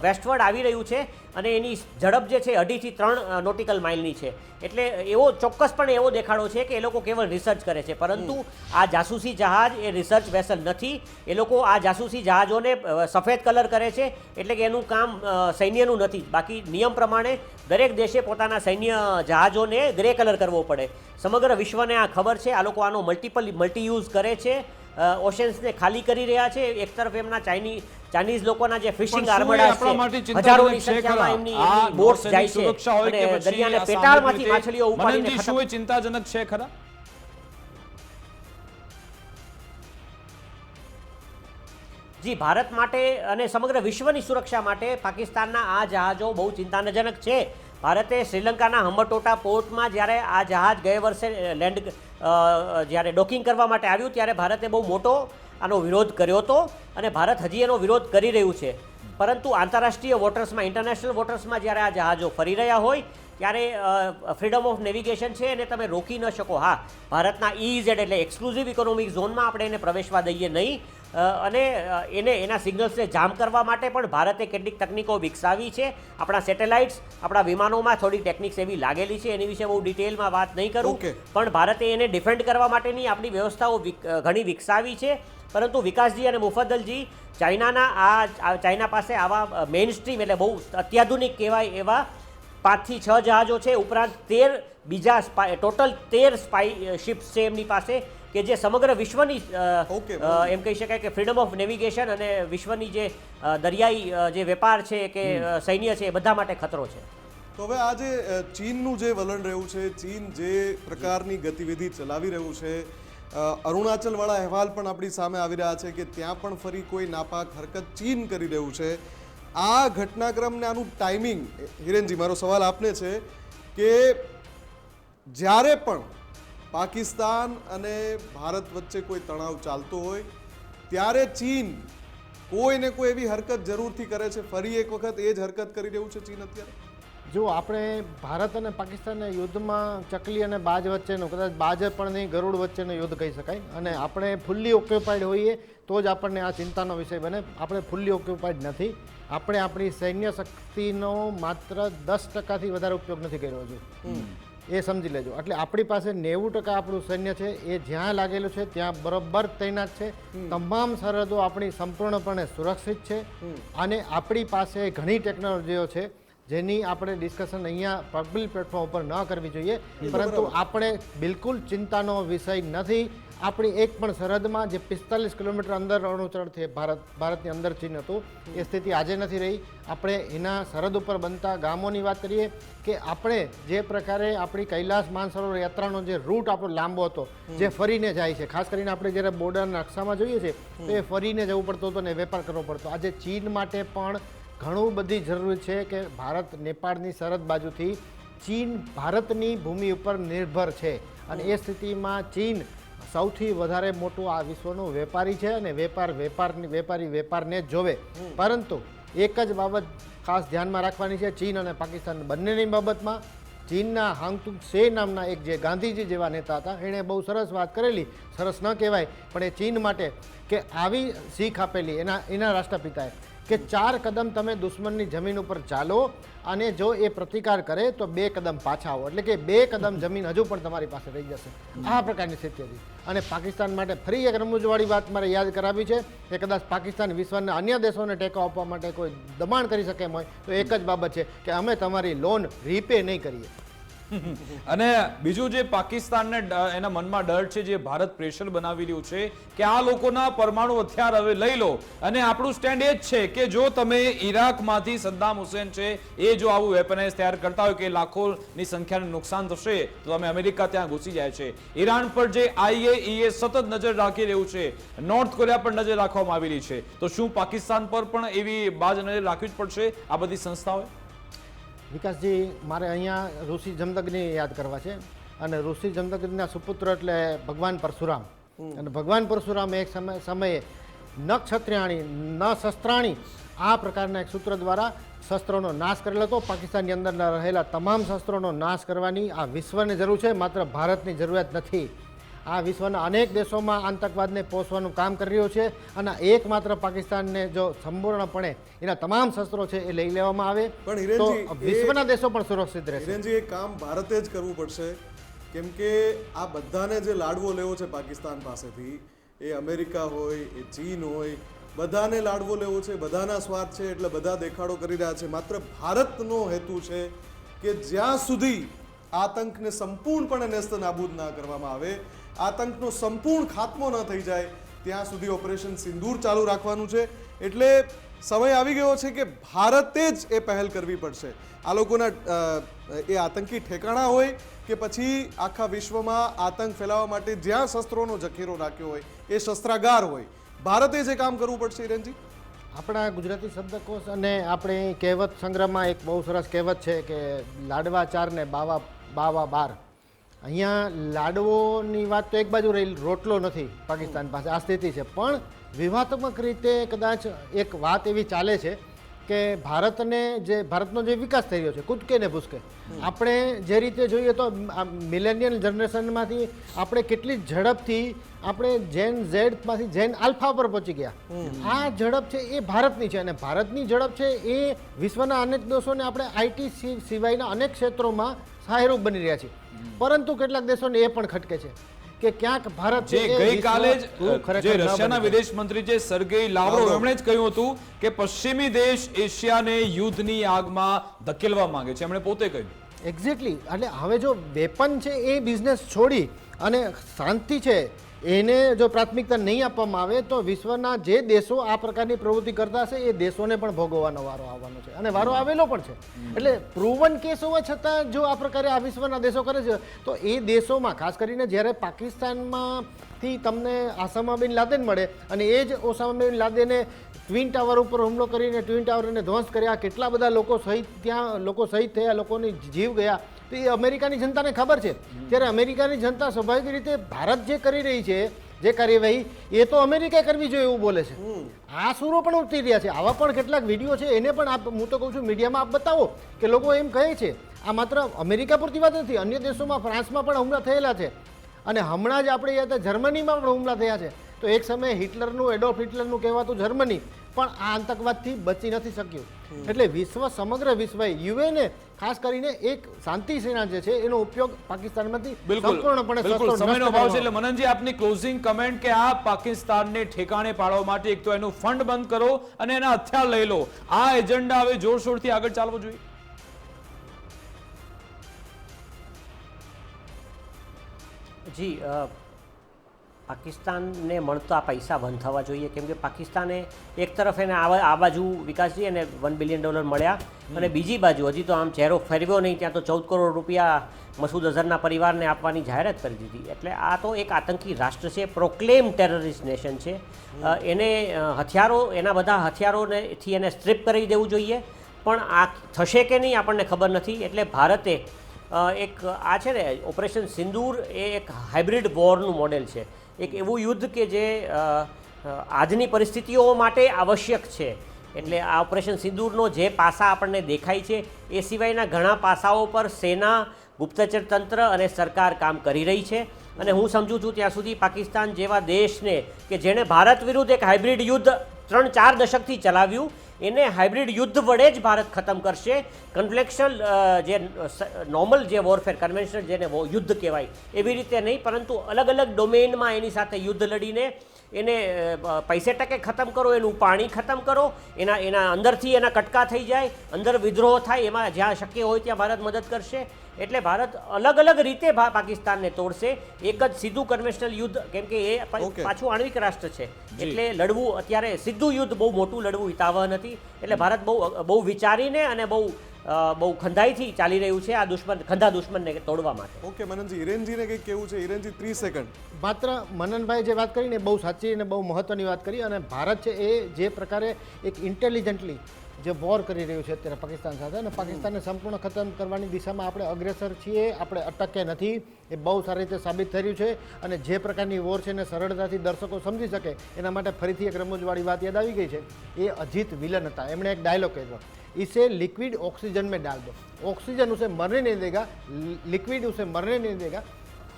વેસ્ટવર્ડ આવી રહ્યું છે અને એની ઝડપ જે છે 2.5 થી 3 નોટિકલ માઇલની છે. એટલે એવો ચોક્કસપણે એવો દેખાડો છે કે એ લોકો કેવળ રિસર્ચ કરે છે, પરંતુ આ જાસૂસી જહાજ એ રિસર્ચ વેસલ નથી. એ લોકો આ જાસૂસી જહાજોને સફેદ કલર કરે છે, એટલે કે એનું કામ સૈન્યનું નથી. બાકી નિયમ પ્રમાણે દરેક દેશે પોતાના સૈન્ય જહાજોને ગ્રે કલર કરવો પડે. સમગ્ર વિશ્વને આ ખબર છે. આ લોકો આનો મલ્ટી યુઝ કરે છે, ઓશન્સને ખાલી કરી રહ્યા છે. એક તરફ એમના ચાઇનીઝ લોકોના જે ફિશિંગ આર્મડાસ છે, હજારોની સંખ્યામાં એમની બોટ્સ જાય છે અને દરિયાને પેટાળમાંથી માછલીઓ ઉપાડીને શું એ ચિંતાજનક છે ખરા? જી, ભારત માટે અને સમગ્ર વિશ્વની સુરક્ષા માટે પાકિસ્તાનના આ જહાજો બહુ ચિંતાજનક છે. ભારતે શ્રીલંકાના હમ્બનટોટા પોર્ટમાં જ્યારે આ જહાજ ગયા વર્ષે જ્યારે ડોકિંગ કરવા માટે આવ્યું ત્યારે ભારતે બહુ મોટો આનો વિરોધ કર્યો હતો અને ભારત હજી એનો વિરોધ કરી રહ્યું છે. પરંતુ આંતરરાષ્ટ્રીય વોટર્સમાં, ઇન્ટરનેશનલ વોટર્સમાં જ્યારે આ જહાજો ફરી રહ્યા હોય ત્યારે ફ્રીડમ ઓફ નેવિગેશન છે એને તમે રોકી ન શકો. હા, ભારતના EEZ એટલે એક્સક્લુઝિવ ઇકોનોમિક ઝોનમાં આપણે એને પ્રવેશવા દઈએ નહીં, અને એને એના સિગ્નલ્સને જામ કરવા માટે પણ ભારતે કેટલીક તકનીકો વિકસાવી છે. આપણા સેટેલાઇટ્સ, આપણા વિમાનોમાં થોડી ટેકનિક્સ એવી લાગેલી છે, એની વિશે બહુ ડિટેલમાં વાત નહીં કરું. Okay. પણ ભારતે એને ડિફેન્ડ કરવા માટેની આપણી વ્યવસ્થાઓ ઘણી વિકસાવી છે. પરંતુ વિકાસજી અને મુફદ્દલજી, ચાઇના પાસે આવા મેઇન સ્ટ્રીમ એટલે બહુ અત્યાધુનિક કહેવાય એવા 5 થી 6 જહાજો છે, ઉપરાંત 13 બીજા ટોટલ 13 સ્પાઈ શિપ્સ છે એમની પાસે, કે જે સમગ્ર વિશ્વની એમ કહી શકાય કે ફ્રીડમ ઓફ નેવિગેશન અને વિશ્વની જે દરિયાઈ જે વેપાર છે કે સૈન્ય છે એ બધા માટે ખતરો છે. તો હવે આ જે ચીનનું જે વલણ રહ્યું છે, ચીન જે પ્રકારની ગતિવિધિ ચલાવી રહ્યું છે, અરુણાચલવાળા અહેવાલ પણ આપણી સામે આવી રહ્યા છે કે ત્યાં પણ ફરી કોઈ નાપાક હરકત ચીન કરી રહ્યું છે. આ ઘટનાક્રમને આનું ટાઈમિંગ, હિરેનજી મારો સવાલ આપને છે કે જ્યારે પણ પાકિસ્તાન અને ભારત વચ્ચે કોઈ તણાવ ચાલતો હોય ત્યારે ચીન કોઈ ને કોઈ એવી હરકત જરૂરથી કરે છે. ફરી એક વખત એ જ હરકત કરી રહ્યું છે ચીન અત્યારે. જો આપણે ભારત અને પાકિસ્તાનના યુદ્ધમાં ચકલી અને બાજ વચ્ચેનું, કદાચ બાજ પણ નહીં ગરુડ વચ્ચેનું યુદ્ધ કહી શકાય, અને આપણે ફૂલ્લી ઓક્યુપાઈડ હોઈએ તો જ આપણને આ ચિંતાનો વિષય બને. આપણે ફૂલ્લી ઓક્યુપાઈડ નથી. આપણે આપણી સૈન્ય શક્તિનો માત્ર 10%થી વધારે ઉપયોગ નથી કર્યો હજુ, એ સમજી લેજો. એટલે આપણી પાસે 90% આપણું સૈન્ય છે, એ જ્યાં લાગેલું છે ત્યાં બરોબર તૈનાત છે. તમામ સરહદો આપણી સંપૂર્ણપણે સુરક્ષિત છે, અને આપણી પાસે ઘણી ટેકનોલોજીઓ છે જેની આપણે ડિસ્કશન અહીંયા પબ્લિક પ્લેટફોર્મ ઉપર ન કરવી જોઈએ. પરંતુ આપણે બિલકુલ ચિંતાનો વિષય નથી. આપણી એક પણ સરહદમાં જે 45 કિલોમીટર અંદર અરુણાચલથી ભારતની અંદર ચીન હતું, એ સ્થિતિ આજે નથી રહી. આપણે એના સરહદ ઉપર બનતા ગામોની વાત કરીએ કે આપણે જે પ્રકારે આપણી કૈલાસ માનસરોવર યાત્રાનો જે રૂટ આપણો લાંબો હતો, જે ફરીને જાય છે, ખાસ કરીને આપણે જ્યારે બોર્ડરના નકશામાં જોઈએ છીએ તો એ ફરીને જવું પડતું હતું અને વેપાર કરવો પડતો. આજે ચીન માટે પણ ઘણું બધી જરૂરી છે કે ભારત નેપાળની સરહદ બાજુથી ચીન ભારતની ભૂમિ ઉપર નિર્ભર છે, અને એ સ્થિતિમાં ચીન સૌથી વધારે મોટો આ વિશ્વનો વેપારી છે, અને વેપારી વેપારને જ જોવે. પરંતુ એક જ બાબત ખાસ ધ્યાનમાં રાખવાની છે ચીન અને પાકિસ્તાન બંનેની બાબતમાં. ચીનના હાંગતુંગ સે નામના એક જે ગાંધીજી જેવા નેતા હતા, એણે બહુ સરસ વાત કરેલી, સરસ ન કહેવાય પણ એ ચીન માટે કે આવી શીખ આપેલી એના રાષ્ટ્રપિતાએ કે 4 કદમ તમે દુશ્મનની જમીન ઉપર ચાલો, અને જો એ પ્રતિકાર કરે તો 2 કદમ પાછા આવો, એટલે કે 2 કદમ જમીન હજુ પણ તમારી પાસે રહી જશે. આ પ્રકારની સ્થિતિ હતી. અને પાકિસ્તાન માટે ફરી એક રમૂજવાળી વાત મારે યાદ કરાવી છે કે કદાચ પાકિસ્તાન વિશ્વના અન્ય દેશોને ટેકો આપવા માટે કોઈ દબાણ કરી શકે એમ હોય તો એક જ બાબત છે કે અમે તમારી લોન રીપે નહીં કરીએ. અને બીજું જે પાકિસ્તાનને એના મનમાં ડર છે, જે ભારત પ્રેશર બનાવી રહ્યું છે કે આ લોકોના પરમાણુ હથિયાર હવે લઈ લો, અને આપણું સ્ટેન્ડ એ જ છે કે જો તમે ઈરાકમાંથી સદ્દામ હુસેન છે એ જો આવું વેપનાઇઝ તૈયાર કરતા હોય કે લાખોની સંખ્યાને નુકસાન થશે તો તમે અમેરિકા ત્યાં ઘૂસી જાય છે. ઈરાન પર જે IAEA સતત નજર રાખી રહ્યું છે, નોર્થ કોરિયા પર નજર રાખવામાં આવેલી છે, તો શું પાકિસ્તાન પર પણ એવી બાજ નજર રાખવી જ પડશે આ બધી સંસ્થાઓએ? વિકાસજી, મારે અહીંયા ઋષિ જમદગ્નિ યાદ કરવા છે, અને ઋષિ જમદગ્નિના સુપુત્ર એટલે ભગવાન પરશુરામ. અને ભગવાન પરશુરામ એક સમયે ન ક્ષત્રિયાણી ન શસ્ત્રાણી આ પ્રકારના એક સૂત્ર દ્વારા શસ્ત્રોનો નાશ કરેલો હતો. પાકિસ્તાનની અંદર રહેલા તમામ શસ્ત્રોનો નાશ કરવાની આ વિશ્વની જરૂર છે, માત્ર ભારતની જરૂરિયાત નથી. આ વિશ્વના અનેક દેશોમાં આતંકવાદને પોષવાનું કામ કરી રહ્યો છે, અને એકમાત્ર પાકિસ્તાનને જો સંપૂર્ણપણે એના તમામ શસ્ત્રો છે એ લઈ લેવામાં આવે તો વિશ્વના દેશો પણ સુરક્ષિત રહેશે. હિરેનજી, એ કામ ભારતે જ કરવું પડશે, કેમ કે આ બધાને જે લાડવો લેવો છે પાકિસ્તાન પાસેથી, એ અમેરિકા હોય, એ ચીન હોય, બધાને લાડવો લેવો છે, બધાના સ્વાર્થ છે, એટલે બધા દેખાડો કરી રહ્યા છે. માત્ર ભારતનો હેતુ છે કે જ્યાં સુધી આતંકને સંપૂર્ણપણે નેસ્ત નાબૂદ ના કરવામાં આવે, આતંકનો સંપૂર્ણ ખાત્મો ન થઈ જાય, ત્યાં સુધી ઓપરેશન સિંદૂર ચાલુ રાખવાનું છે. એટલે સમય આવી ગયો છે કે ભારતે જ એ પહેલ કરવી પડશે. આ લોકોના એ આતંકી ઠેકાણા હોય કે પછી આખા વિશ્વમાં આતંક ફેલાવવા માટે જ્યાં શસ્ત્રોનો જખીરો રાખ્યો હોય એ શસ્ત્રાગાર હોય, ભારતે જે કામ કરવું પડશે. હિરેનજી, આપણા ગુજરાતી શબ્દકોશ અને આપણે કહેવત સંગ્રહમાં એક બહુ સરસ કહેવત છે કે લાડવા 4 ને બાવા 12. અહીંયા લાડવોની વાત તો એક બાજુ રહી, રોટલો નથી પાકિસ્તાન પાસે, આ સ્થિતિ છે. પણ વ્યૂહાત્મક રીતે કદાચ એક વાત એવી ચાલે છે કે ભારતનો જે વિકાસ થઈ રહ્યો છે કૂદકે ને ભૂસકે, આપણે જે રીતે જોઈએ તો મિલેનિયલ જનરેશનમાંથી આપણે કેટલી ઝડપથી આપણે જેન ઝેડમાંથી જેન આલ્ફા પર પહોંચી ગયા. આ ઝડપ છે એ ભારતની છે, અને ભારતની ઝડપ છે એ વિશ્વના અનેક દેશોને આપણે આઈટી સિવાયના અનેક ક્ષેત્રોમાં સહાયરૂપ બની રહ્યા છીએ. પરંતુ કેટલાક દેશોને એ પણ ખટકે છે કે ક્યાંક ભારત જે ગઈકાલે જે રશિયાના વિદેશ મંત્રી છે સર્ગેઈ લાવ્રોવ, એમણે જ કહ્યું હતું કે પશ્ચિમી દેશ એશિયાને યુદ્ધની આગમાં ધકેલવા માંગે છે, એમણે પોતે કહ્યું. એક્ઝેક્ટલી. એટલે હવે જો વેપન છે એ બિઝનેસ છોડી અને શાંતિ છે એને જો પ્રાથમિકતા નહીં આપવામાં આવે તો વિશ્વના જે દેશો આ પ્રકારની પ્રવૃત્તિ કરતા હશે એ દેશોને પણ ભોગવવાનો વારો આવવાનો છે, અને વારો આવેલો પણ છે. એટલે પ્રૂવન કેસ હોવા છતાં જો આ પ્રકારે આ વિશ્વના દેશો કરે છે તો એ દેશોમાં ખાસ કરીને જ્યારે પાકિસ્તાનમાંથી તમને ઓસામા બિન લાદેન મળે અને એ જ ઓસામા બિન લાદેને ટ્વિન ટાવર ઉપર હુમલો કરીને ટ્વિન ટાવરને ધ્વંસ કર્યા, કેટલા બધા લોકો શહીદ થયા, લોકોની જીવ ગયા, તો એ અમેરિકાની જનતાને ખબર છે. ત્યારે અમેરિકાની જનતા સ્વાભાવિક રીતે ભારત જે કરી રહી છે જે કાર્યવાહી એ તો અમેરિકાએ કરવી જોઈએ એવું બોલે છે. આ સૂરો પણ ઉતરી રહ્યા છે. આવા પણ કેટલાક વિડીયો છે, એને પણ હું તો કહું છું મીડિયામાં આપ બતાવો કે લોકો એમ કહે છે. આ માત્ર અમેરિકા પૂરતી વાત નથી, અન્ય દેશોમાં ફ્રાન્સમાં પણ હુમલા થયેલા છે, અને હમણાં જ આપણે યાદ જર્મનીમાં પણ હુમલા થયા છે. તો એક સમયે એડોલ્ફ હિટલરનું કહેવાતું જર્મની પણ આ આતંકવાદથી બચી નથી શક્યું. એટલે સમગ્ર વિશ્વ યુએને ખાસ કરીને એક શાંતિ સેના જે છે એનો ઉપયોગ પાકિસ્તાનમાંથી સંપૂર્ણપણે સમયનો અભાવ છે. એટલે મનનજી, આપની ક્લોઝિંગ કમેન્ટ કે આ પાકિસ્તાનને ઠેકાણે પાડવા માટે એક તો એનું ફંડ બંધ કરો અને એના હથિયાર લઈ લો, આ એજન્ડા હવે જોરશોરથી આગળ ચાલવો જોઈએ. જી, પાકિસ્તાનને મળતા પૈસા બંધ થવા જોઈએ, કેમ કે પાકિસ્તાને એક તરફ એને આ બાજુ વિકાસજી એને $1 બિલિયન મળ્યા, અને બીજી બાજુ હજી તો આમ ચહેરો ફેરવ્યો નહીં ત્યાં તો 14 કરોડ રૂપિયા મસૂદ અઝહરના પરિવારને આપવાની જાહેરાત કરી દીધી. એટલે આ તો એક આતંકી રાષ્ટ્ર છે, પ્રોક્લેમ ટેરરિસ્ટ નેશન છે. એને એના બધા હથિયારોથી એને સ્ટ્રીપ કરી દેવું જોઈએ, પણ આ થશે કે નહીં આપણને ખબર નથી. એટલે ભારતે એક આ છે ને ઓપરેશન સિંદૂર એ એક હાઇબ્રિડ વોરનું મોડેલ છે, એક એવું યુદ્ધ કે જે આજની પરિસ્થિતિઓ માટે આવશ્યક છે. એટલે આ ઓપરેશન સિંદૂરનો જે પાસા આપણને દેખાય છે એ સિવાયના ઘણા પાસાઓ પર સેના, ગુપ્તચર તંત્ર અને સરકાર કામ કરી રહી છે. અને હું સમજું છું ત્યાં સુધી પાકિસ્તાન જેવા દેશને કે જેણે ભારત વિરુદ્ધ એક હાઇબ્રિડ યુદ્ધ 3-4 દશકથી ચલાવ્યું, એને હાઇબ્રિડ યુદ્ધ વડે જ ભારત ખતમ કરશે. કન્ફ્લિક્શનલ જે નોર્મલ જે વોરફેર, કન્વેન્શનલ જેને યુદ્ધ કહેવાય એવી રીતે નહીં, પરંતુ અલગ અલગ ડોમેઇનમાં એની સાથે યુદ્ધ લડીને એને પૈસે ટકે ખતમ કરો, એનું પાણી ખતમ કરો, એના અંદરથી એના કટકા થઈ જાય, અંદર વિદ્રોહ થાય, એમાં જ્યાં શક્ય હોય ત્યાં ભારત મદદ કરશે. એટલે ભારત અલગ અલગ રીતે પાકિસ્તાનને તોડશે. એક જ સીધું કન્વેન્શનલ યુદ્ધ, કેમ કે એ પાછું આણ્વિક રાષ્ટ્ર છે, એટલે લડવું અત્યારે સીધું યુદ્ધ બહુ મોટું લડવું હિતાવહ નથી. એટલે ભારત બહુ વિચારીને અને બહુ ખંધાઈથી ચાલી રહ્યું છે આ ખંધા દુશ્મનને તોડવા માટે. ઓકે મનનજી, હિરેનજીને કંઈક કેવું છે? હિરેનજી 30 સેકન્ડ. માત્ર મનનભાઈ જે વાત કરીને બહુ સાચી અને બહુ મહત્વની વાત કરી, અને ભારત છે એ જે પ્રકારે એક ઇન્ટેલિજન્ટલી જે વોર કરી રહ્યું છે અત્યારે પાકિસ્તાન સાથે, અને પાકિસ્તાનને સંપૂર્ણ ખતમ કરવાની દિશામાં આપણે અગ્રેસર છીએ, આપણે અટક્યા નથી, એ બહુ સારી રીતે સાબિત થઈ રહ્યું છે. અને જે પ્રકારની વોર છે એને સરળતાથી દર્શકો સમજી શકે એના માટે ફરીથી એક રમૂજવાળી વાત યાદ આવી ગઈ છે. એ અજીત વિલન હતા, એમણે એક ડાયલોગ કહેલો, इसे लिक्विड ऑक्सीजन में डाल दो, ऑक्सीजन उसे मरने नहीं देगा, लिक्विड उसे मरने नहीं देगा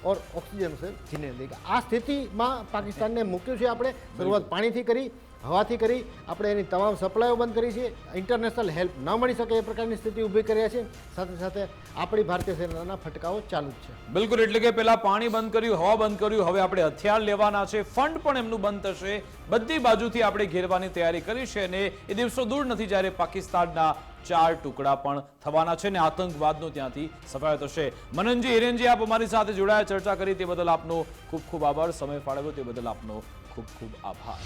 और ऑक्सीजन उसे जीने देगा. આ સ્થિતિમાં પાકિસ્તાનને મૂક્યું છે. આપણે શરૂઆત પાણીથી કરી, હવાથી કરી, આપણે એની તમામ સપ્લાયો બંધ કરી છે, ઇન્ટરનેશનલ હેલ્પ ન મળી શકે એ પ્રકારની સ્થિતિ ઊભી કર્યા છે. સાથે સાથે આપણી ભારતીય સેનાના ફટકાઓ ચાલુ જ છે. બિલકુલ, એટલે કે પહેલા પાણી બંધ કર્યું, હવા બંધ કર્યું, હવે આપણે હથિયાર લેવાના છે, ફંડ પણ એમનું બંધ થશે, બધી બાજુથી આપણે ઘેરવાની તૈયારી કરી છે. અને એ દિવસો દૂર નથી જ્યારે પાકિસ્તાનના 4 ટુકડા પણ થવાના છે ને આતંકવાદનો ત્યાંથી સફાયો થશે. મનનજી, હિરેનજી, આપ અમારી સાથે જોડાયા, ચર્ચા કરી તે બદલ આપનો ખૂબ ખૂબ આભાર. સમય ફાળવ્યો તે બદલ આપનો ખૂબ ખૂબ આભાર.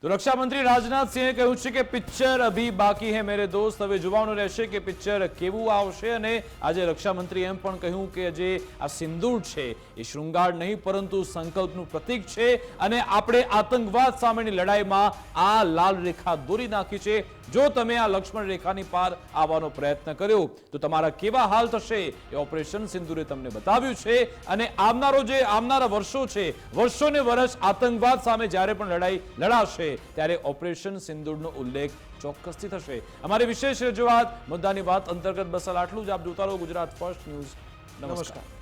તો રક્ષા મંત્રી રાજનાથ સિંહે કહ્યું છે કે પિક્ચર અભી બાકી હે મેરે દોસ્ત. હવે જોવાનું રહેશે કે પિક્ચર કેવું આવશે. અને આજે રક્ષા મંત્રી એમ પણ કહ્યું કે જે આ સિંદૂર છે એ શૃંગાર નહીં પરંતુ સંકલ્પનું પ્રતીક છે, અને આપણે આતંકવાદ સામેની લડાઈમાં આ લાલ રેખા દોરી નાખી છે. જો તમે આ લક્ષ્મણ રેખાની પાર આવવાનો પ્રયત્ન કર્યો તો તમારા કેવા હાલ થશે એ ઓપરેશન સિંદૂરે તમને બતાવ્યું છે. અને આવનારા વર્ષો છે, વર્ષોને વર્ષ આતંકવાદ સામે જ્યારે પણ લડાઈ લડાશે થશે ત્યારે ઓપરેશન સિંદૂરનો ઉલ્લેખ ચોક્કસથી થશે. અમારી વિશેષ રજૂઆત મુદ્દાની વાત અંતર્ગત બસ આટલું જ. આપ જોતા રહો ગુજરાત ફર્સ્ટ ન્યૂઝ. નમસ્કાર.